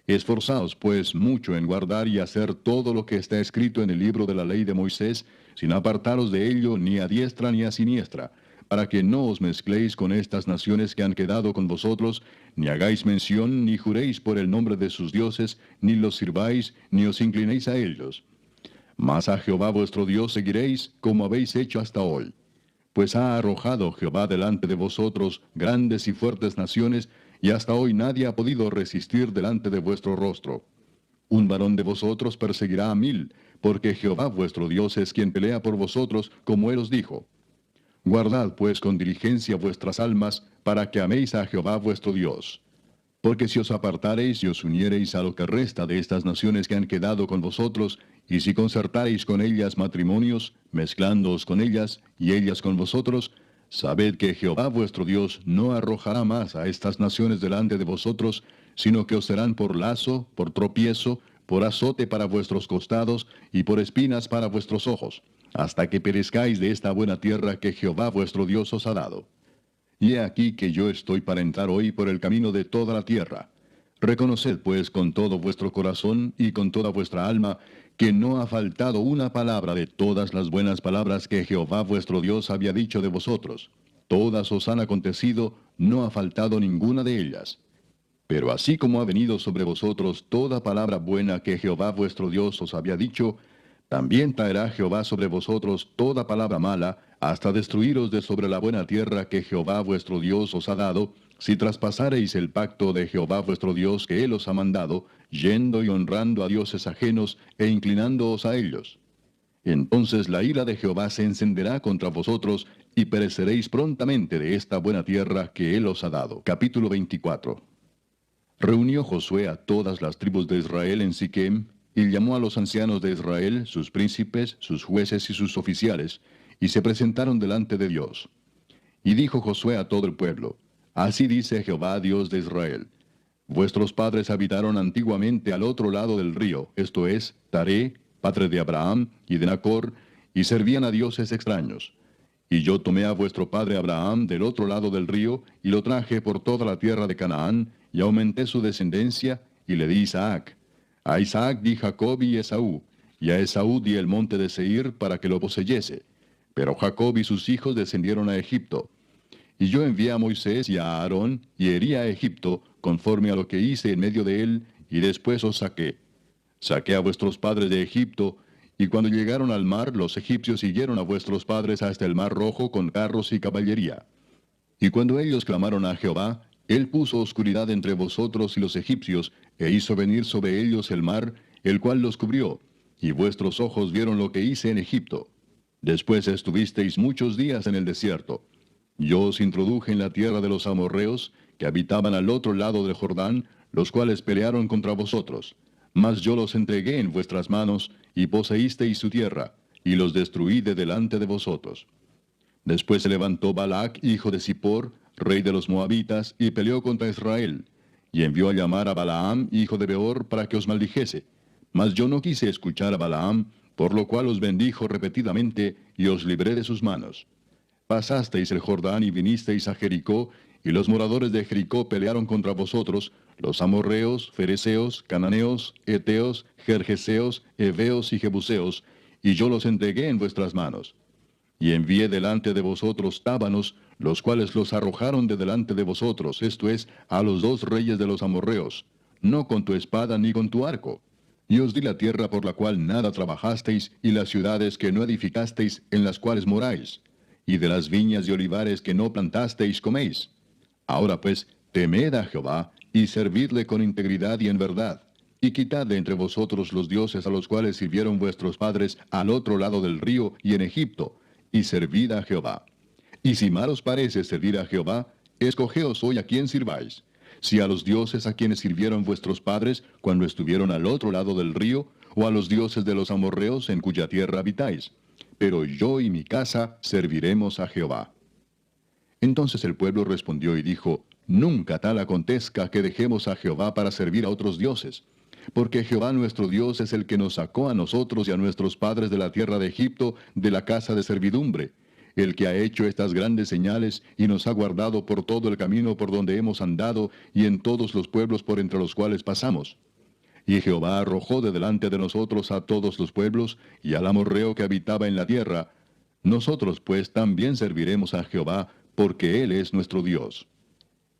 Esforzaos, pues, mucho en guardar y hacer todo lo que está escrito en el libro de la ley de Moisés, sin apartaros de ello ni a diestra ni a siniestra, para que no os mezcléis con estas naciones que han quedado con vosotros, ni hagáis mención, ni juréis por el nombre de sus dioses, ni los sirváis, ni os inclinéis a ellos. Mas a Jehová vuestro Dios seguiréis, como habéis hecho hasta hoy. Pues ha arrojado Jehová delante de vosotros grandes y fuertes naciones, y hasta hoy nadie ha podido resistir delante de vuestro rostro. Un varón de vosotros perseguirá a 1000, porque Jehová vuestro Dios es quien pelea por vosotros, como él os dijo. Guardad pues con diligencia vuestras almas, para que améis a Jehová vuestro Dios. Porque si os apartareis y os uniereis a lo que resta de estas naciones que han quedado con vosotros, y si concertareis con ellas matrimonios, mezclándoos con ellas, y ellas con vosotros, sabed que Jehová vuestro Dios no arrojará más a estas naciones delante de vosotros, sino que os serán por lazo, por tropiezo, por azote para vuestros costados, y por espinas para vuestros ojos, hasta que perezcáis de esta buena tierra que Jehová vuestro Dios os ha dado. Y he aquí que yo estoy para entrar hoy por el camino de toda la tierra. Reconoced pues con todo vuestro corazón y con toda vuestra alma, que no ha faltado una palabra de todas las buenas palabras que Jehová vuestro Dios había dicho de vosotros. Todas os han acontecido, no ha faltado ninguna de ellas. Pero así como ha venido sobre vosotros toda palabra buena que Jehová vuestro Dios os había dicho, también traerá Jehová sobre vosotros toda palabra mala, hasta destruiros de sobre la buena tierra que Jehová vuestro Dios os ha dado, si traspasareis el pacto de Jehová vuestro Dios que él os ha mandado, yendo y honrando a dioses ajenos e inclinándoos a ellos. Entonces la ira de Jehová se encenderá contra vosotros, y pereceréis prontamente de esta buena tierra que él os ha dado. Capítulo 24. Reunió Josué a todas las tribus de Israel en Siquem, y llamó a los ancianos de Israel, sus príncipes, sus jueces y sus oficiales, y se presentaron delante de Dios. Y dijo Josué a todo el pueblo, Así dice Jehová, Dios de Israel. Vuestros padres habitaron antiguamente al otro lado del río, esto es, Taré, padre de Abraham y de Nacor, y servían a dioses extraños. Y yo tomé a vuestro padre Abraham del otro lado del río, y lo traje por toda la tierra de Canaán, y aumenté su descendencia, y le di Isaac. A Isaac di Jacob y Esaú, y a Esaú di el monte de Seir para que lo poseyese. Pero Jacob y sus hijos descendieron a Egipto. Y yo envié a Moisés y a Aarón, y herí a Egipto, conforme a lo que hice en medio de él, y después os saqué. Saqué a vuestros padres de Egipto, y cuando llegaron al mar, los egipcios siguieron a vuestros padres hasta el mar rojo con carros y caballería. Y cuando ellos clamaron a Jehová, él puso oscuridad entre vosotros y los egipcios, e hizo venir sobre ellos el mar, el cual los cubrió, y vuestros ojos vieron lo que hice en Egipto. Después estuvisteis muchos días en el desierto. Yo os introduje en la tierra de los amorreos, que habitaban al otro lado del Jordán, los cuales pelearon contra vosotros. Mas yo los entregué en vuestras manos, y poseísteis su tierra, y los destruí de delante de vosotros. Después se levantó Balac, hijo de Zippor, rey de los Moabitas, y peleó contra Israel, y envió a llamar a Balaam, hijo de Beor, para que os maldijese. Mas yo no quise escuchar a Balaam, por lo cual os bendijo repetidamente, y os libré de sus manos. Pasasteis el Jordán y vinisteis a Jericó, y los moradores de Jericó pelearon contra vosotros, los amorreos, fereceos, cananeos, eteos, gergeseos, heveos y jebuseos, y yo los entregué en vuestras manos. Y envié delante de vosotros tábanos, los cuales los arrojaron de delante de vosotros, esto es, a los dos reyes de los amorreos, no con tu espada ni con tu arco. Y os di la tierra por la cual nada trabajasteis, y las ciudades que no edificasteis, en las cuales moráis. Y de las viñas y olivares que no plantasteis coméis. Ahora pues, temed a Jehová, y servidle con integridad y en verdad. Y quitad de entre vosotros los dioses a los cuales sirvieron vuestros padres al otro lado del río y en Egipto, y servid a Jehová. Y si mal os parece servir a Jehová, escogeos hoy a quién sirváis. Si a los dioses a quienes sirvieron vuestros padres cuando estuvieron al otro lado del río, o a los dioses de los amorreos en cuya tierra habitáis. Pero yo y mi casa serviremos a Jehová. Entonces el pueblo respondió y dijo, nunca tal acontezca que dejemos a Jehová para servir a otros dioses. Porque Jehová nuestro Dios es el que nos sacó a nosotros y a nuestros padres de la tierra de Egipto, de la casa de servidumbre, el que ha hecho estas grandes señales y nos ha guardado por todo el camino por donde hemos andado y en todos los pueblos por entre los cuales pasamos. Y Jehová arrojó de delante de nosotros a todos los pueblos y al amorreo que habitaba en la tierra. Nosotros pues también serviremos a Jehová, porque Él es nuestro Dios.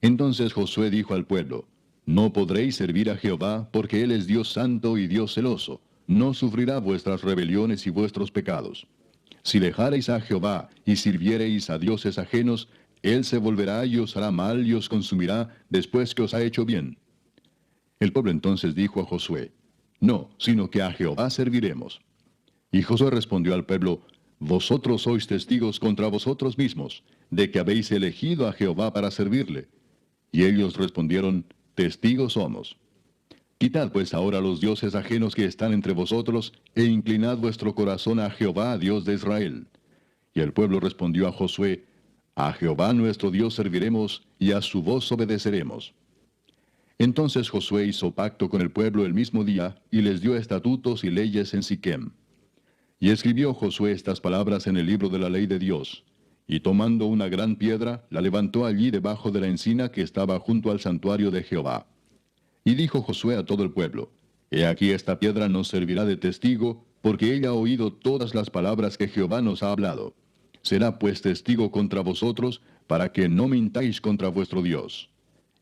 Entonces Josué dijo al pueblo, no podréis servir a Jehová, porque Él es Dios santo y Dios celoso. No sufrirá vuestras rebeliones y vuestros pecados. Si dejareis a Jehová y sirviereis a dioses ajenos, Él se volverá y os hará mal y os consumirá después que os ha hecho bien. El pueblo entonces dijo a Josué, no, sino que a Jehová serviremos. Y Josué respondió al pueblo, vosotros sois testigos contra vosotros mismos, de que habéis elegido a Jehová para servirle. Y ellos respondieron, testigos somos. Quitad pues ahora los dioses ajenos que están entre vosotros, e inclinad vuestro corazón a Jehová, Dios de Israel. Y el pueblo respondió a Josué, a Jehová nuestro Dios serviremos, y a su voz obedeceremos. Entonces Josué hizo pacto con el pueblo el mismo día, y les dio estatutos y leyes en Siquem. Y escribió Josué estas palabras en el libro de la ley de Dios. Y tomando una gran piedra, la levantó allí debajo de la encina que estaba junto al santuario de Jehová. Y dijo Josué a todo el pueblo, he aquí esta piedra nos servirá de testigo, porque ella ha oído todas las palabras que Jehová nos ha hablado. Será pues testigo contra vosotros, para que no mintáis contra vuestro Dios.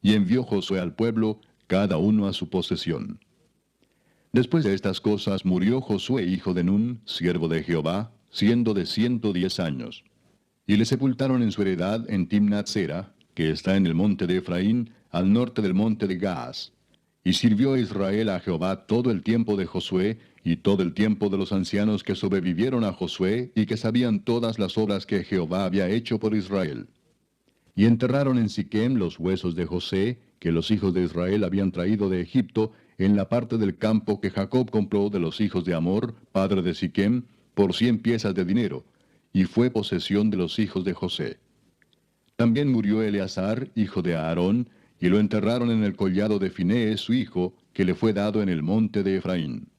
Y envió Josué al pueblo, cada uno a su posesión. Después de estas cosas murió Josué hijo de Nun, siervo de Jehová, siendo de 110 años. Y le sepultaron en su heredad en Timnat-Sera, que está en el monte de Efraín, al norte del monte de Gaas. Y sirvió Israel a Jehová todo el tiempo de Josué, y todo el tiempo de los ancianos que sobrevivieron a Josué, y que sabían todas las obras que Jehová había hecho por Israel. Y enterraron en Siquem los huesos de José, que los hijos de Israel habían traído de Egipto, en la parte del campo que Jacob compró de los hijos de Amor, padre de Siquem, por 100 piezas de dinero, y fue posesión de los hijos de José. También murió Eleazar, hijo de Aarón, y lo enterraron en el collado de Finehés su hijo, que le fue dado en el monte de Efraín.